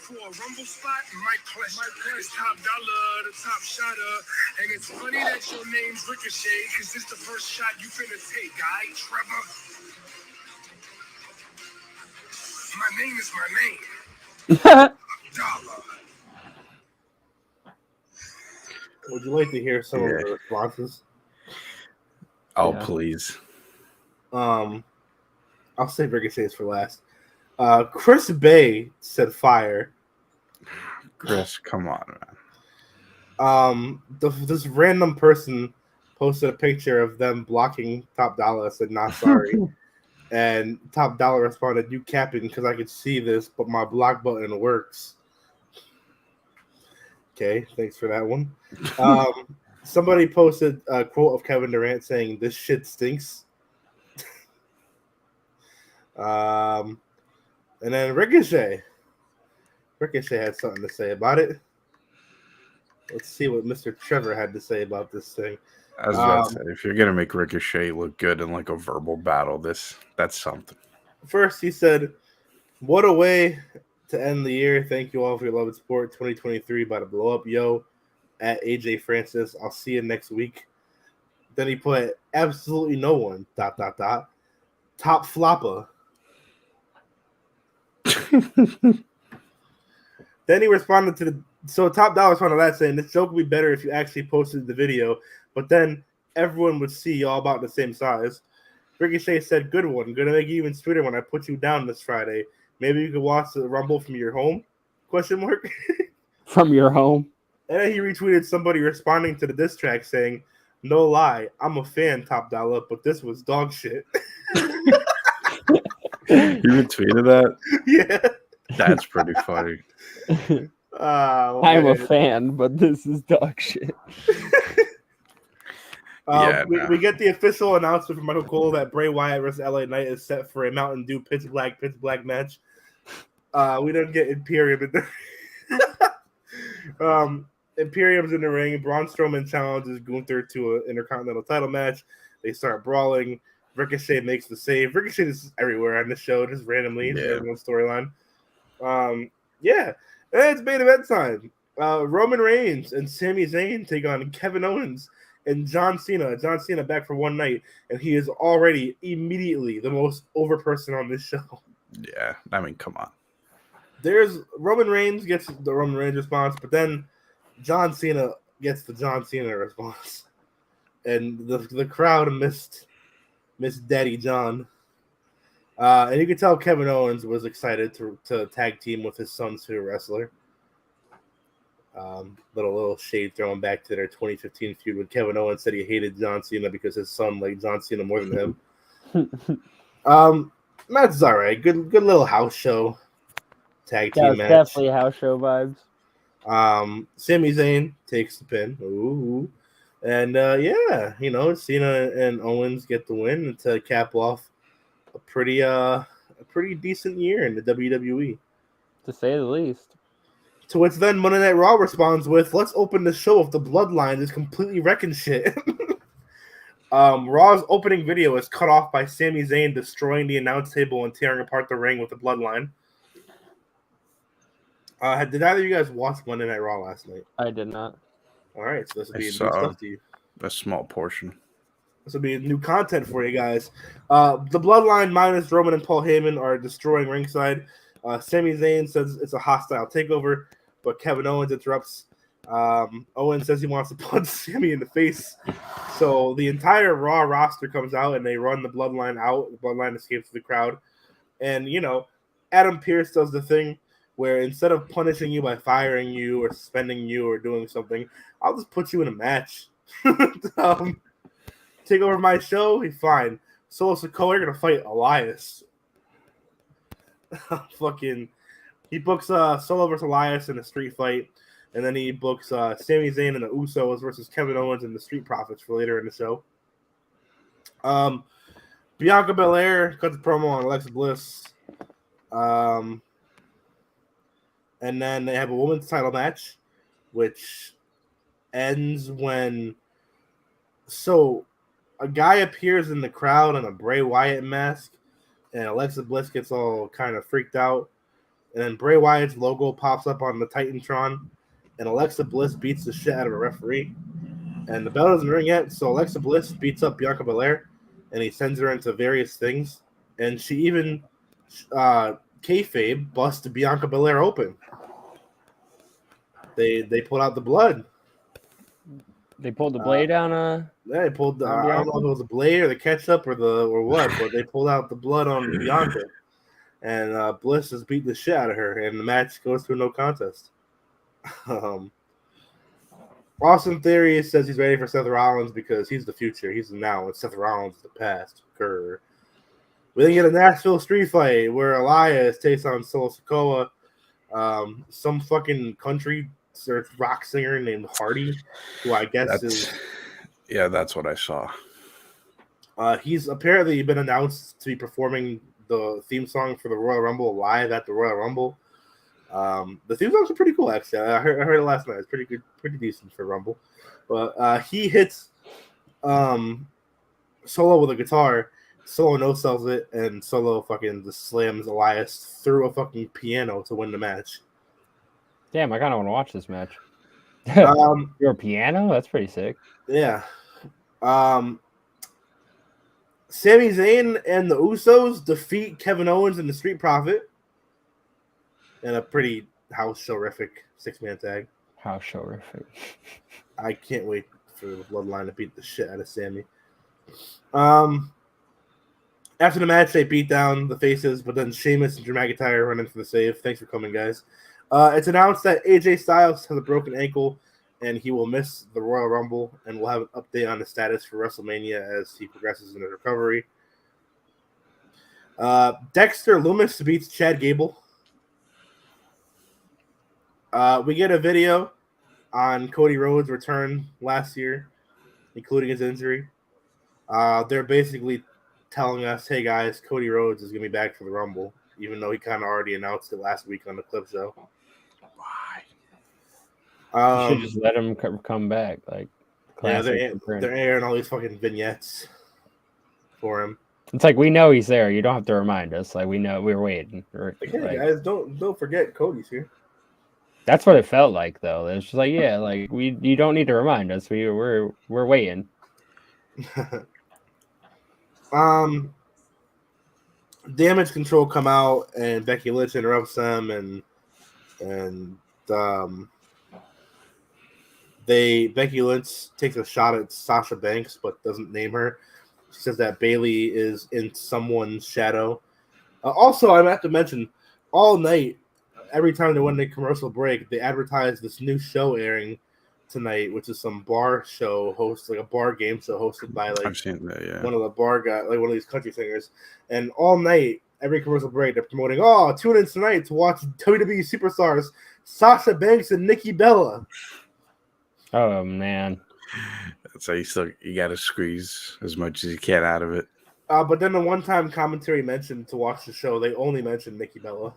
Speaker 5: For a Rumble spot, my pleasure. It's Top Dollar, the top shotter. And it's funny that your name's Ricochet, because it's the first shot you finna take, guy, Trevor. My name is my name. Dollar.
Speaker 1: Would you like to hear some of the responses?
Speaker 3: Oh,
Speaker 2: Yeah.
Speaker 3: please.
Speaker 1: I'll save Ricochet's for last. Chris Bay said fire.
Speaker 3: Chris, come on, man.
Speaker 1: This random person posted a picture of them blocking Top Dollar, said not sorry. And Top Dollar responded, you capping because I could see this, but my block button works. Okay, thanks for that one. Somebody posted a quote of Kevin Durant saying, this shit stinks. And then Ricochet had something to say about it. Let's see what Mr. Trevor had to say about this thing.
Speaker 3: I was about to say, if you're gonna make Ricochet look good in like a verbal battle, that's something.
Speaker 1: First, he said, what a way to end the year. Thank you all for your love and support. 2023 about to blow up, yo. At AJ Francis. I'll see you next week. Then he put absolutely no one. ... Top flopper. Then he responded to so Top Dollar responded to that saying this joke would be better if you actually posted the video. But then everyone would see you all about the same size. Ricochet said, "Good one. Gonna make you even sweeter when I put you down this Friday. Maybe you could watch the Rumble from your home?" Question mark.
Speaker 2: From your home.
Speaker 1: And then he retweeted somebody responding to the diss track saying, "No lie, I'm a fan, Top Dollar, but this was dog shit."
Speaker 3: You retweeted that?
Speaker 1: Yeah.
Speaker 3: That's pretty funny.
Speaker 2: I'm a fan, but this is dog shit.
Speaker 1: We get the official announcement from Michael Cole that Bray Wyatt versus LA Knight is set for a Mountain Dew pitch black match. We don't get Imperium in there. Imperium's in the ring. Braun Strowman challenges Gunther to an Intercontinental title match. They start brawling. Ricochet makes the save. Ricochet is everywhere on the show, just randomly. Yeah. Everyone's storyline. And it's main event time. Roman Reigns and Sami Zayn take on Kevin Owens and John Cena. John Cena back for one night, and he is already immediately the most over person on this show.
Speaker 3: Yeah, I mean, come on.
Speaker 1: There's Roman Reigns gets the Roman Reigns response, but then John Cena gets the John Cena response, and the crowd missed Daddy John, and you could tell Kevin Owens was excited to tag team with his son's favorite wrestler. Little shade thrown back to their 2015 feud when Kevin Owens said he hated John Cena because his son liked John Cena more than him. Match is all right. Good little house show tag team match.
Speaker 2: Definitely house show vibes.
Speaker 1: Sami Zayn takes the pin. Ooh. And Cena and Owens get the win to cap off a pretty decent year in the WWE,
Speaker 2: to say the least.
Speaker 1: To which then Monday Night Raw responds with, "Let's open the show if the Bloodline is completely wrecking shit." Raw's opening video is cut off by Sami Zayn destroying the announce table and tearing apart the ring with the Bloodline. Did either of you guys watch Monday Night Raw last night?
Speaker 2: I did not.
Speaker 1: All right, so this will be new stuff to you.
Speaker 3: A small portion.
Speaker 1: This will be new content for you guys. The Bloodline minus Roman and Paul Heyman are destroying ringside. Sami Zayn says it's a hostile takeover, but Kevin Owens interrupts. Owens says he wants to punch Sami in the face. So the entire Raw roster comes out and they run the Bloodline out. The Bloodline escapes the crowd. And, Adam Pearce does the thing where instead of punishing you by firing you or suspending you or doing something, I'll just put you in a match. Take over my show? Fine. Solo Sikoa, you're going to fight Elias. He books Solo versus Elias in a street fight, and then he books Sami Zayn and the Usos versus Kevin Owens and the Street Profits for later in the show. Bianca Belair cuts a promo on Alexa Bliss. And then they have a women's title match, which ends when a guy appears in the crowd in a Bray Wyatt mask, and Alexa Bliss gets all kind of freaked out. And then Bray Wyatt's logo pops up on the Titantron, and Alexa Bliss beats the shit out of a referee. And the bell doesn't ring yet, so Alexa Bliss beats up Bianca Belair, and he sends her into various things. And she even, kayfabe, busts Bianca Belair open. They pulled out the blood.
Speaker 2: They pulled the blade on
Speaker 1: they pulled the, I don't know if it was the blade or the ketchup or what, but they pulled out the blood on Bianca. And Bliss has beat the shit out of her, and the match goes through no contest. Austin Theory says he's ready for Seth Rollins because he's the future. He's the now, and Seth Rollins is the past. Grr. We then get a Nashville street fight where Elias takes on Solo Sikoa. Some fucking country rock singer named Hardy, who I guess is...
Speaker 3: Yeah, that's what I saw.
Speaker 1: He's apparently been announced to be performing the theme song for the Royal Rumble live at the Royal Rumble. The theme songs are pretty cool, actually. I heard it last night. It's pretty good, pretty decent for Rumble. But he hits Solo with a guitar. Solo no-sells it, and Solo fucking just slams Elias through a fucking piano to win the match.
Speaker 2: Damn, I kind of want to watch this match. You're a piano? That's pretty sick.
Speaker 1: Yeah. Sami Zayn and the Usos defeat Kevin Owens and the Street Profit in a pretty house show-rific 6-man tag.
Speaker 2: House show-rific.
Speaker 1: I can't wait for the Bloodline to beat the shit out of Sammy. After the match, they beat down the faces, but then Sheamus and Drew McIntyre run in for the save. Thanks for coming, guys. It's announced that AJ Styles has a broken ankle, and he will miss the Royal Rumble, and we'll have an update on the status for WrestleMania as he progresses in his recovery. Dexter Lumis beats Chad Gable. We get a video on Cody Rhodes' return last year, including his injury. They're basically telling us, hey guys, Cody Rhodes is going to be back for the Rumble, even though he kind of already announced it last week on the clip show.
Speaker 2: You should just let him come back. Like,
Speaker 1: they're airing all these fucking vignettes for him.
Speaker 2: It's like, we know he's there. You don't have to remind us. Like, we know we're waiting.
Speaker 1: Hey guys, don't forget Cody's here.
Speaker 2: That's what it felt like, though. It's just like, yeah, like you don't need to remind us. We're waiting.
Speaker 1: Damage Control come out and Becky Lynch interrupts them, and Becky Lynch takes a shot at Sasha Banks but doesn't name her. She says that Bayley is in someone's shadow. Also, I have to mention, all night, every time they went to commercial break, they advertised this new show airing tonight, which is some bar show host, like a bar game show hosted by
Speaker 3: I've seen that, yeah.
Speaker 1: one of the bar guys, like one of these country singers. And all night, every commercial break, they're promoting, oh, tune in tonight to watch WWE superstars Sasha Banks and Nikki Bella.
Speaker 2: Oh man.
Speaker 3: So you got to squeeze as much as you can out of it.
Speaker 1: But then the one-time commentary mentioned to watch the show, they only mentioned Nikki Bella.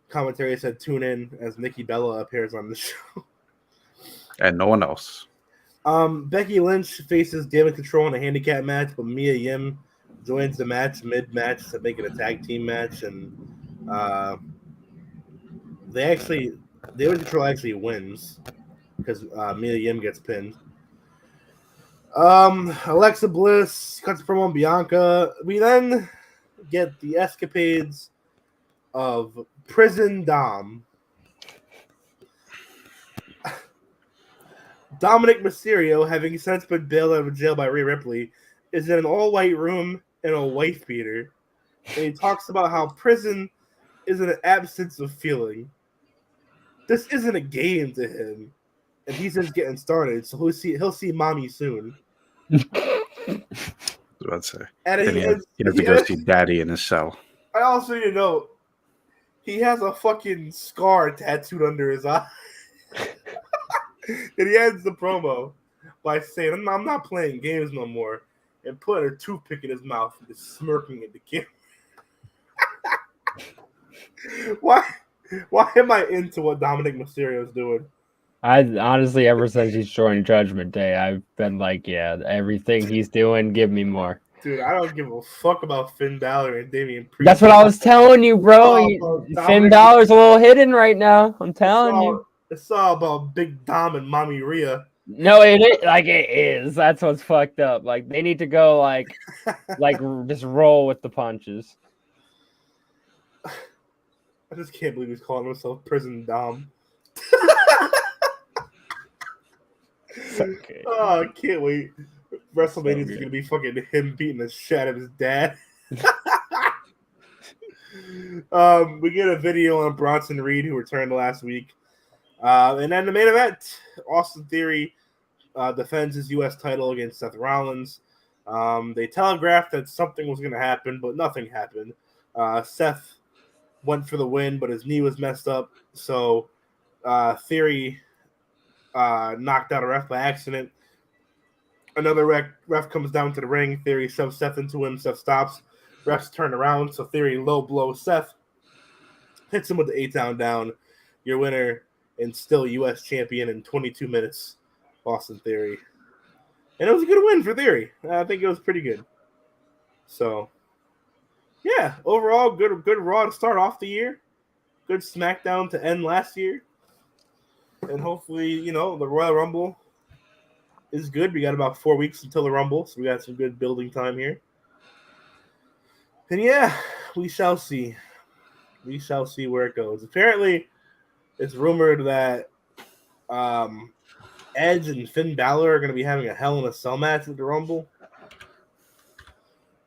Speaker 1: Commentary said tune in as Nikki Bella appears on the show.
Speaker 3: And no one else.
Speaker 1: Becky Lynch faces Damage Control in a handicap match, but Mia Yim joins the match mid-match to make it a tag team match, and Damage Control actually wins because Mia Yim gets pinned. Alexa Bliss cuts promo on Bianca. We then get the escapades of Prison Dom. Dominic Mysterio, having since been bailed out of jail by Rhea Ripley, is in an all-white room in a wife beater. And he talks about how prison is an absence of feeling. This isn't a game to him. And he's just getting started, so he'll see mommy soon.
Speaker 3: I was about to say.
Speaker 1: And
Speaker 3: he has to go see daddy in his cell.
Speaker 1: I also need to know, he has a fucking scar tattooed under his eye. And he ends the promo by saying, I'm not playing games no more, and putting a toothpick in his mouth and just smirking at the camera. Why am I into what Dominic Mysterio is doing?
Speaker 2: I honestly, ever since he's joined Judgment Day, I've been like, yeah, everything he's doing, give me more.
Speaker 1: Dude, I don't give a fuck about Finn Balor and Damian Priest.
Speaker 2: That's what I was telling you, bro. Finn Balor's a little hidden right now. I'm telling you.
Speaker 1: It's all about Big Dom and Mommy Rhea.
Speaker 2: No, it is. That's what's fucked up. Like, they need to go like just roll with the punches.
Speaker 1: I just can't believe he's calling himself Prison Dom.
Speaker 2: Okay.
Speaker 1: Oh, I can't wait. WrestleMania is going to be fucking him beating the shit out of his dad. We get a video on Bronson Reed, who returned last week. And then the main event, Austin Theory defends his U.S. title against Seth Rollins. They telegraphed that something was going to happen, but nothing happened. Seth went for the win, but his knee was messed up. So Theory knocked out a ref by accident. Another ref comes down to the ring. Theory shoves Seth into him. Seth stops. Refs turn around, so Theory low blows Seth. Hits him with the 8-down down. Your winner and still U.S. champion in 22 minutes, Austin Theory. And it was a good win for Theory. I think it was pretty good. So, yeah, overall, good Raw to start off the year. Good SmackDown to end last year. And hopefully, the Royal Rumble is good. We got about 4 weeks until the Rumble, so we got some good building time here. And yeah, we shall see. We shall see where it goes. Apparently, it's rumored that Edge and Finn Balor are going to be having a Hell in a Cell match at the Rumble.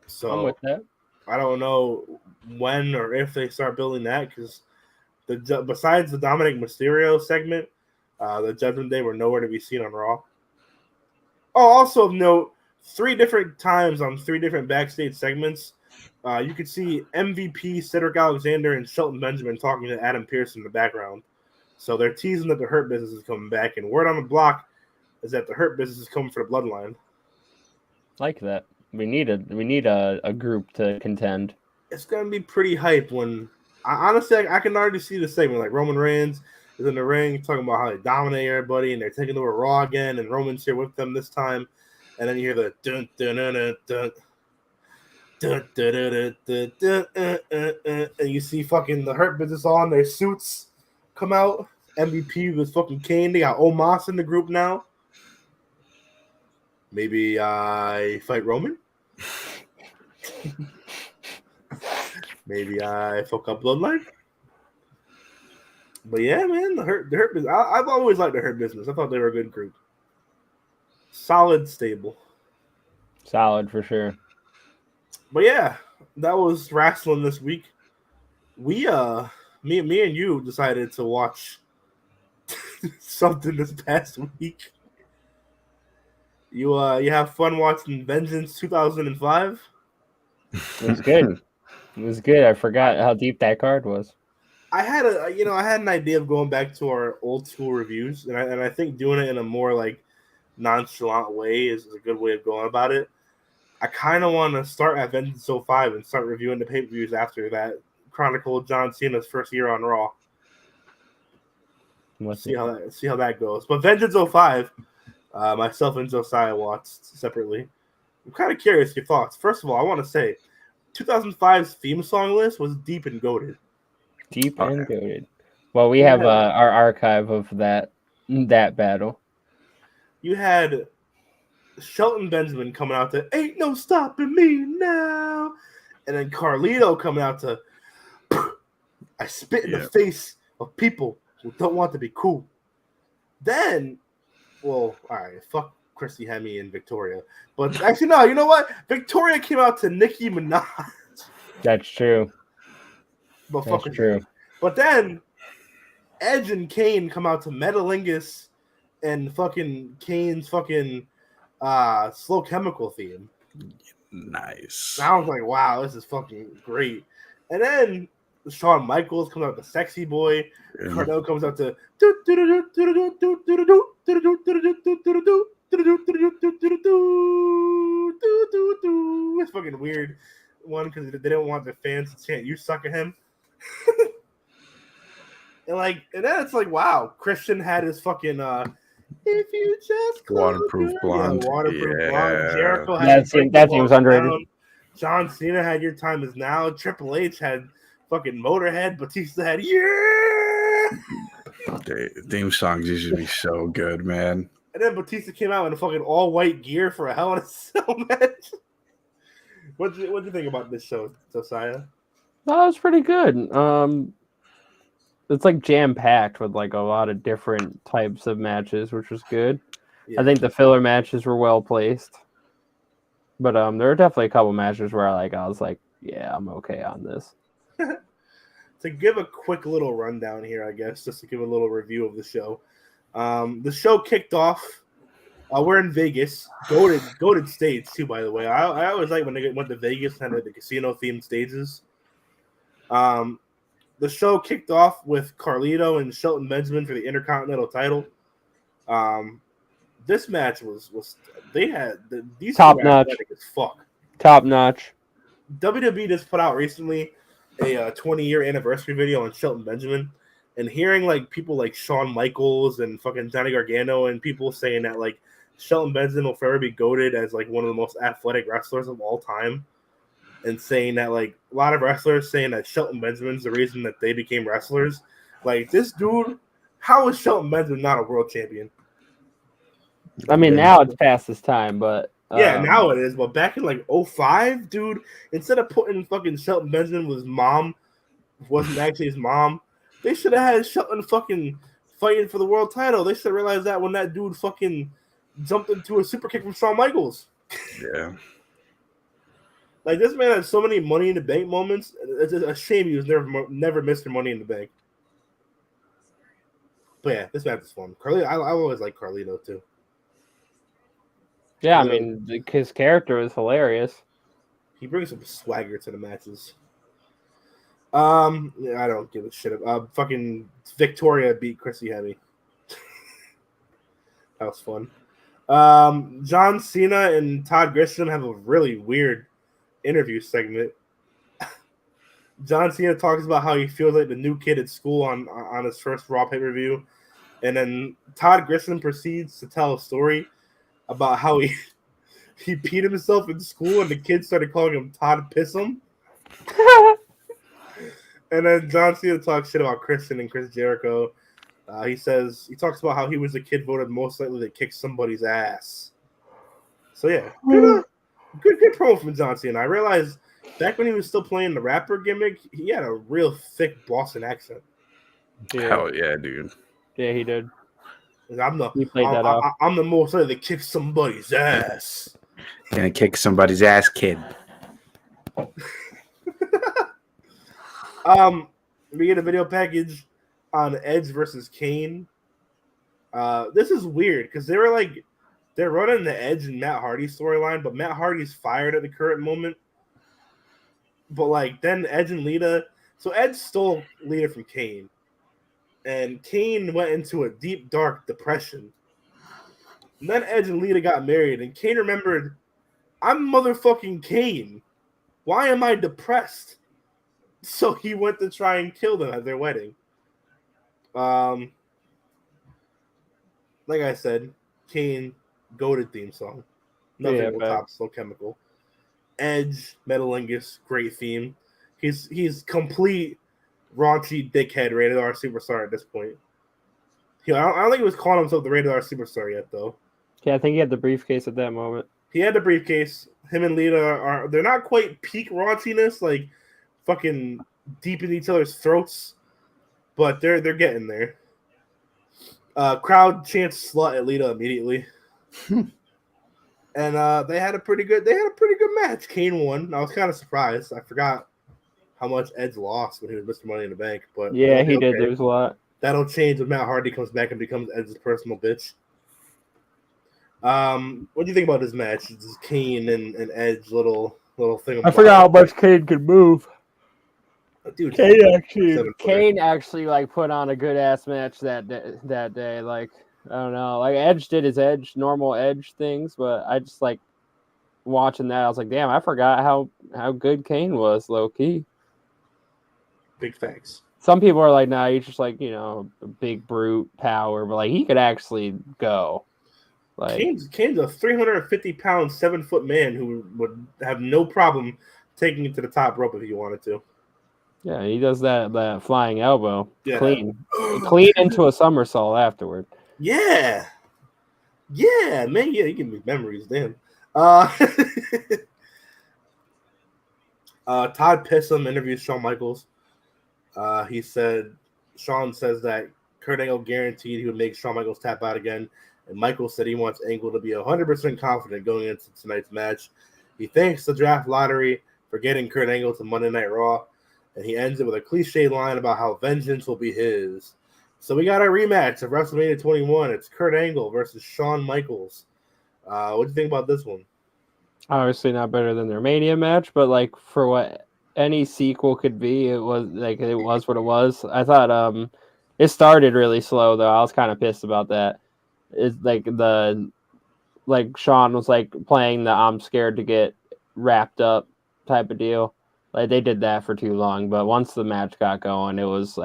Speaker 1: So
Speaker 2: I'm with that.
Speaker 1: I don't know when or if they start building that because besides the Dominic Mysterio segment, the Judgment Day were nowhere to be seen on Raw. Oh, also of note, 3 different times on 3 different backstage segments, you could see MVP, Cedric Alexander, and Shelton Benjamin talking to Adam Pearce in the background. So they're teasing that the Hurt Business is coming back, and word on the block is that the Hurt Business is coming for the Bloodline.
Speaker 2: Like that. We need a group to contend.
Speaker 1: It's gonna be pretty hype when honestly I can already see the segment like Roman Reigns is in the ring talking about how they dominate everybody and they're taking over Raw again and Roman's here with them this time, and then you hear the dun dun dun dun dun dun dun dun and you see fucking the Hurt Business all in their suits come out. MVP with fucking Kane. They got Omos in the group now. Maybe I fight Roman. Maybe I fuck up Bloodline. But yeah, man, the Hurt Business. I've always liked the Hurt Business. I thought they were a good group. Solid, stable.
Speaker 2: Solid for sure.
Speaker 1: But yeah, that was wrestling this week. We me and you decided to watch something this past week. You have fun watching Vengeance 2005?
Speaker 2: It was good. It was good. I forgot how deep that card was.
Speaker 1: I had an idea of going back to our old school reviews, and I think doing it in a more like nonchalant way is a good way of going about it. I kind of want to start at Vengeance 05 and start reviewing the pay-per-views after that. Chronicle John Cena's first year on Raw. See how that goes. But Vengeance 05, myself and Josiah watched separately. I'm kind of curious your thoughts. First of all, I want to say 2005's theme song list was deep and goated.
Speaker 2: Deep and goated. Well, we have our archive of that battle. You
Speaker 1: had Shelton Benjamin coming out to "Ain't No Stopping Me Now," and then Carlito coming out to "I spit in the face of people who don't want to be cool." Then, well, all right, fuck Christy Hemme and Victoria. But actually, no, you know what? Victoria came out to Nicki Minaj.
Speaker 2: That's true.
Speaker 1: That's true. But then Edge and Kane come out to Metalingus and fucking Kane's fucking Slow Chemical theme.
Speaker 3: Nice.
Speaker 1: I was like, wow, this is fucking great. And then Shawn Michaels comes out to Sexy Boy. Cardell comes out to it's fucking weird one because they didn't want their fans to chant "You suck" at him. and then it's like, wow, Christian had his fucking if you just
Speaker 3: Waterproof Blonde.
Speaker 1: Waterproof Blonde. Jericho
Speaker 2: had that seems underrated.
Speaker 1: Down. John Cena had Your Time Is Now. Triple H had fucking Motorhead. Batista had
Speaker 3: Theme songs usually be so good, man.
Speaker 1: And then Batista came out in a fucking all white gear for a Hell in a Cell match. What'd you think about this show, Josiah?
Speaker 2: Oh, it was pretty good. It's like jam packed with like a lot of different types of matches, which was good. Yeah. I think the filler matches were well placed, but there were definitely a couple matches where I was like, yeah, I'm okay on this.
Speaker 1: To give a quick little rundown here, I guess, just to give a little review of the show. The show kicked off. We're in Vegas. Goated stage too, by the way. I always like when they went to Vegas and had the casino themed stages. The show kicked off with Carlito and Shelton Benjamin for the Intercontinental title. This match was they had these
Speaker 2: top notch
Speaker 1: as fuck.
Speaker 2: Top notch.
Speaker 1: WWE just put out recently a 20-year anniversary video on Shelton Benjamin, and hearing like people like Shawn Michaels and fucking Johnny Gargano and people saying that like Shelton Benjamin will forever be goated as like one of the most athletic wrestlers of all time, and saying that like a lot of wrestlers saying that Shelton Benjamin's the reason that they became wrestlers. Like this dude, how is Shelton Benjamin not a world champion?
Speaker 2: I mean, now it's past his time, but
Speaker 1: yeah, now it is. But back in like 05, dude, instead of putting fucking Shelton Benjamin with his mom, wasn't actually his mom, they should have had Shelton fucking fighting for the world title. They should have realized that when that dude fucking jumped into a super kick from Shawn Michaels.
Speaker 3: Yeah.
Speaker 1: Like, this man had so many Money in the Bank moments. It's a shame he was never Mr. Money in the Bank. But yeah, this match is fun. Carlito, I always like Carlito too.
Speaker 2: Yeah, I mean, his character is hilarious.
Speaker 1: He brings some swagger to the matches. Yeah, I don't give a shit. Fucking Victoria beat Chrissy Hemme. That was fun. John Cena and Todd Grisham have a really weird interview segment. John Cena talks about how he feels like the new kid at school on his first Raw pay-per-view. And then Todd Grisham proceeds to tell a story about how he peed himself in school and the kids started calling him Todd Pissum. And then John Cena talks shit about Christian and Chris Jericho. He talks about how he was the kid voted most likely to kick somebody's ass. So yeah, good promo from John Cena. I realized back when he was still playing the rapper gimmick, he had a real thick Boston accent.
Speaker 2: Yeah.
Speaker 3: Hell yeah, dude.
Speaker 2: Yeah, he did.
Speaker 1: He
Speaker 2: played that off.
Speaker 1: I'm the most likely to kick somebody's ass.
Speaker 3: Gonna kick somebody's ass, kid.
Speaker 1: We get a video package on Edge versus Kane. This is weird because they're running the Edge and Matt Hardy storyline, but Matt Hardy's fired at the current moment. But then Edge and Lita, so Edge stole Lita from Kane, and Kane went into a deep dark depression. And then Edge and Lita got married, and Kane remembered, I'm motherfucking Kane. Why am I depressed? So he went to try and kill them at their wedding. Like I said, Kane, goated theme song. Nothing will top Slow Chemical. Edge, Metalingus, great theme. He's complete raunchy dickhead rated R superstar at this point. I don't think he was calling himself the rated R superstar yet, though.
Speaker 2: Yeah, I think he had the briefcase at that moment.
Speaker 1: He had the briefcase. Him and Lita they're not quite peak raunchiness, like fucking deep in each other's throats, but they're getting there. Crowd chants slut at Lita immediately. And they had a pretty good match. Kane won. I was kind of surprised. I forgot how much Edge lost when he was Mr. Money in the Bank, but
Speaker 2: yeah, he did lose a lot.
Speaker 1: That'll change when Matt Hardy comes back and becomes Edge's personal bitch. What do you think about this match? This Kane and Edge little thing.
Speaker 2: I forgot how much Kane could move.
Speaker 1: Dude,
Speaker 2: Kane actually put on a good ass match that day. I don't know. Edge did his normal Edge things, but I just watching that. I was like, damn, I forgot how good Kane was, low key.
Speaker 1: Big facts.
Speaker 2: Some people are like, nah, he's just a big brute power, but he could actually go.
Speaker 1: Kane's a 350-pound, 7-foot man who would have no problem taking it to the top rope if he wanted to.
Speaker 2: Yeah, he does that flying elbow clean into a somersault afterward.
Speaker 1: Yeah, man. Yeah, you give me memories, damn. Todd Pissum interviews Shawn Michaels. Shawn says that Kurt Angle guaranteed he would make Shawn Michaels tap out again, and Michaels said he wants Angle to be 100% confident going into tonight's match. He thanks the draft lottery for getting Kurt Angle to Monday Night Raw, and he ends it with a cliche line about how vengeance will be his. So we got our rematch of WrestleMania 21. It's Kurt Angle versus Shawn Michaels. What do you think about this one?
Speaker 2: Obviously not better than their Mania match, but for what any sequel could be, it was what it was. I thought it started really slow though. I was kind of pissed about that. It's Shawn was playing the I'm scared to get wrapped up type of deal. They did that for too long, but once the match got going, it was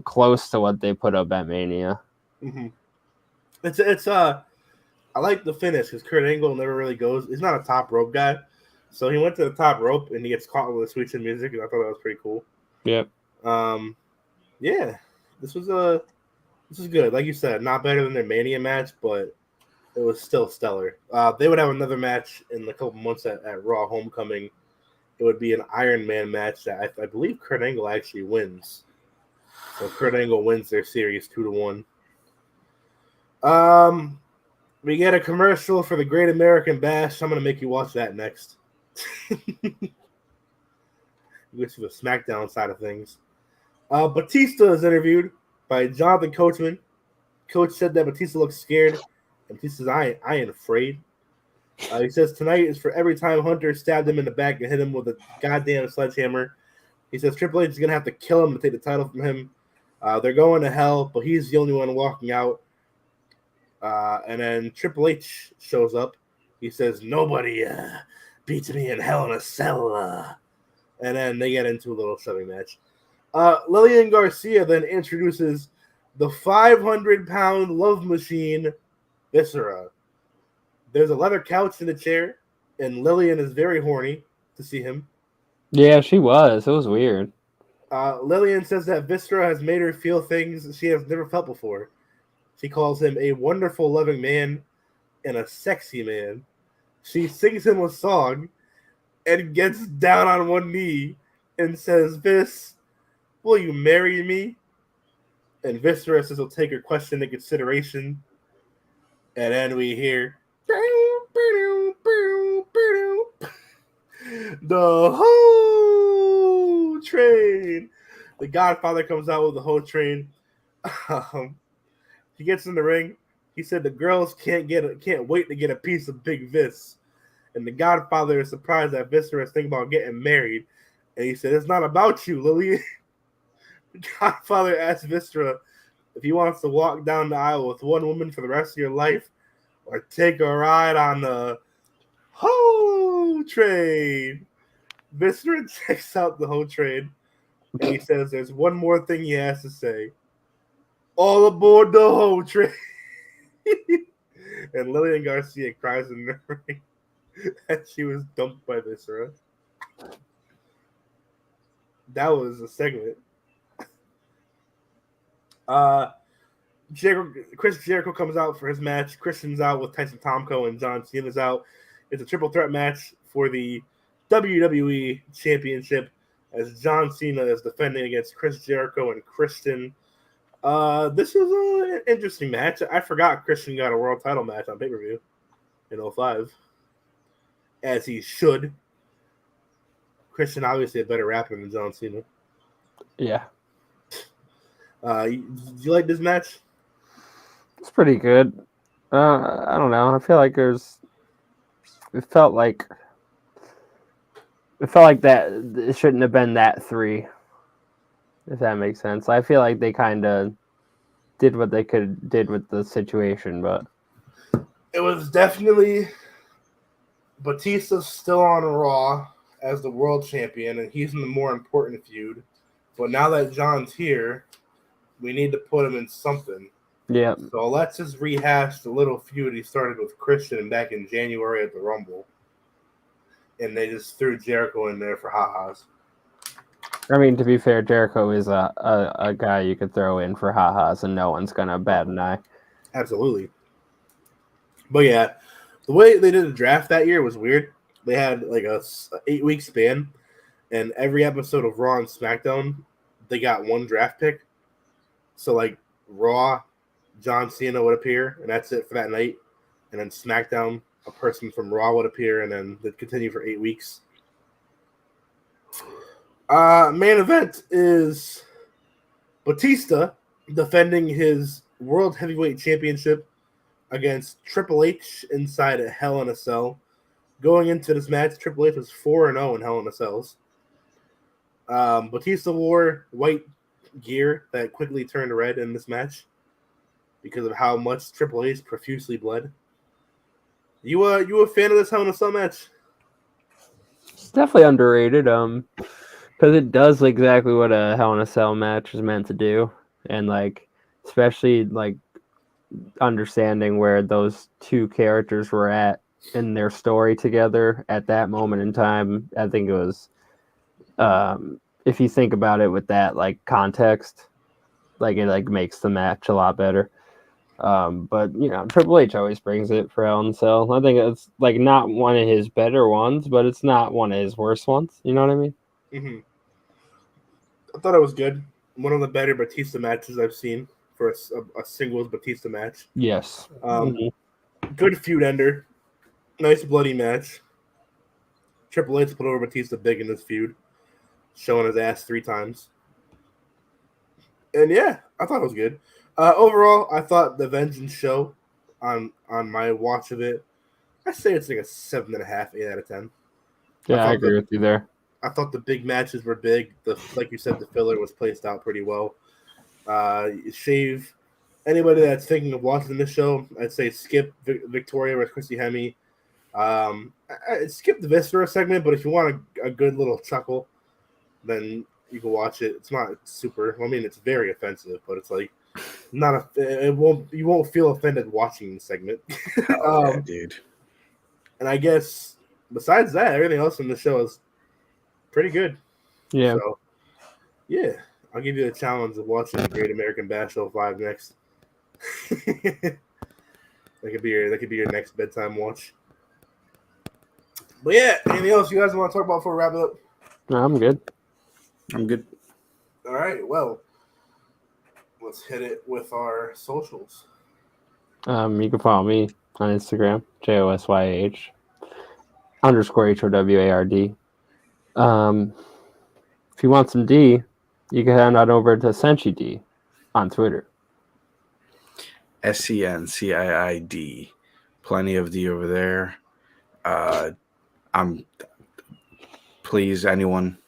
Speaker 2: close to what they put up at Mania.
Speaker 1: Mm-hmm. I like the finish because Kurt Angle never really goes. He's not a top rope guy, so he went to the top rope and he gets caught with the sweet chin music, and I thought that was pretty cool.
Speaker 2: Yep.
Speaker 1: Yeah, this was good. Like you said, not better than their Mania match, but it was still stellar. They would have another match in a couple months at Raw Homecoming. It would be an Iron Man match that I believe Kurt Angle actually wins. So Kurt Angle wins their series 2-1. We get a commercial for the Great American Bash. I'm gonna make you watch that next. You get to the SmackDown side of things. Batista is interviewed by Jonathan Coachman. Coach said that Batista looks scared, and he says, I ain't afraid. He says tonight is for every time Hunter stabbed him in the back and hit him with a goddamn sledgehammer. He says Triple H is going to have to kill him to take the title from him. They're going to hell, but he's the only one walking out. And then Triple H shows up. He says, nobody beats me in Hell in a Cell. And then they get into a little shoving match. Lillian Garcia then introduces the 500-pound love machine, Viscera. There's a leather couch in the chair, and Lillian is very horny to see him.
Speaker 2: Yeah, she was. It was weird.
Speaker 1: Lillian says that Viscera has made her feel things she has never felt before. She calls him a wonderful, loving man and a sexy man. She sings him a song and gets down on one knee and says, Vis, will you marry me? And Viscera says he'll take her question into consideration. And then we hear the whole train. The Godfather comes out with the whole train. He gets in the ring. He said the girls can't wait to get a piece of Big Vis. And the Godfather is surprised that Viscera is thinking about getting married. And he said, it's not about you, Lily. The Godfather asked Viscera if he wants to walk down the aisle with one woman for the rest of your life or take a ride on the whole train. Viscera checks out the whole train. And he says there's one more thing he has to say. All aboard the whole train. And Lillian Garcia cries in the ring that she was dumped by Viscera. That was a segment. Chris Jericho comes out for his match. Christian's out with Tyson Tomko, and John Cena's out. It's a triple threat match for the WWE Championship as John Cena is defending against Chris Jericho and Christian. This was an interesting match. I forgot Christian got a world title match on pay-per-view in 2005, as he should. Christian obviously a better rapper than John Cena.
Speaker 2: Yeah.
Speaker 1: Do you like this match?
Speaker 2: It's pretty good. I don't know. I feel like it felt like that it shouldn't have been that 3. If that makes sense. I feel like they kind of did what they did with the situation, but
Speaker 1: it was definitely Batista's still on Raw as the world champion, and he's in the more important feud. But now that John's here, we need to put him in something.
Speaker 2: yeah.
Speaker 1: So let's just rehash the little feud he started with Christian back in January at the Rumble. And they just threw Jericho in there for ha-has.
Speaker 2: I mean, to be fair, Jericho is a guy you could throw in for ha-has, and no one's gonna bat an eye.
Speaker 1: Absolutely. But yeah, the way they did the draft that year was weird. They had like a 8-week span, and every episode of Raw and SmackDown, they got one draft pick. So like Raw, John Cena would appear, and that's it for that night. And then SmackDown, a person from Raw would appear, and then they'd continue for 8 weeks. Main event is Batista defending his World Heavyweight Championship against Triple H inside a Hell in a Cell. Going into this match, Triple H was 4-0 in Hell in a Cells. Batista wore white gear that quickly turned red in this match because of how much Triple H profusely bled. You a fan of this Hell in a Cell match?
Speaker 2: It's definitely underrated. Because it does exactly what a Hell in a Cell match is meant to do, and like especially like understanding where those two characters were at in their story together at that moment in time. I think it was, if you think about it with that like context, like it like makes the match a lot better. But you know, Triple H always brings it for Hell in a Cell. I think it's like not one of his better ones, but it's not one of his worst ones. You know what I mean?
Speaker 1: Mm-hmm. I thought it was good. one of the better Batista matches I've seen for a singles Batista match.
Speaker 2: Yes.
Speaker 1: Good feud ender. Nice bloody match. Triple H put over Batista big in this feud, showing his ass 3 times. And yeah, I thought it was good. Overall, I thought the Vengeance show on my watch of it, I say it's like a 7.5, 8 out of 10.
Speaker 2: Yeah, I agree with you there.
Speaker 1: I thought the big matches were big. Like you said, the filler was placed out pretty well. Shave anybody that's thinking of watching this show, I'd say skip Victoria versus Christy Hemme. Skip the Viscera segment, but if you want a good little chuckle, then you can watch it. It's not super. I mean, it's very offensive, but it's like not you won't feel offended watching the segment.
Speaker 3: Yeah, dude.
Speaker 1: And I guess besides that, everything else in the show is pretty good.
Speaker 2: Yeah.
Speaker 1: So, yeah, I'll give you the challenge of watching the Great American Bash Show 5 next. that could be your next bedtime watch. But yeah, anything else you guys want to talk about before we wrap it up?
Speaker 2: No, I'm good.
Speaker 3: I'm good.
Speaker 1: All right, well, let's hit it with our socials.
Speaker 2: You can follow me on Instagram, JOSYH_HOWARD. If you want some D, you can head on over to Senshi D on Twitter.
Speaker 3: SENCIID. Plenty of D over there. Please, anyone.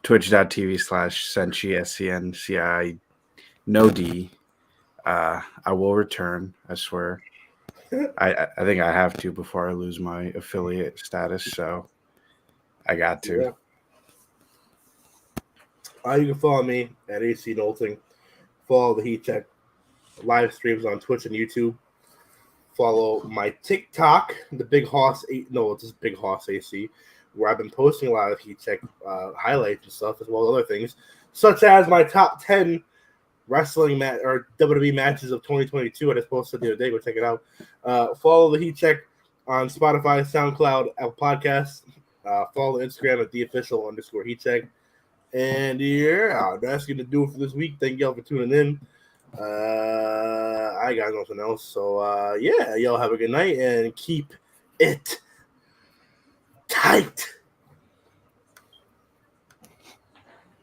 Speaker 3: Twitch.tv/Senshi SENCI. No D. I will return, I swear. I think I have to before I lose my affiliate status, so I got to.
Speaker 1: Yeah. You can follow me at AC Knowlting. Follow the Heat Check live streams on Twitch and YouTube. Follow my TikTok, the Big Hoss. It's just Big Hoss AC, where I've been posting a lot of Heat Check highlights and stuff, as well as other things, such as my top 10 wrestling match or WWE matches of 2022. I just posted the other day. Go check it out. Follow the Heat Check on Spotify, SoundCloud, Apple Podcasts. Follow the Instagram at @theofficial_Heat Check. And yeah, that's gonna do it for this week. Thank y'all for tuning in. I got nothing else. So yeah, y'all have a good night and keep it tight.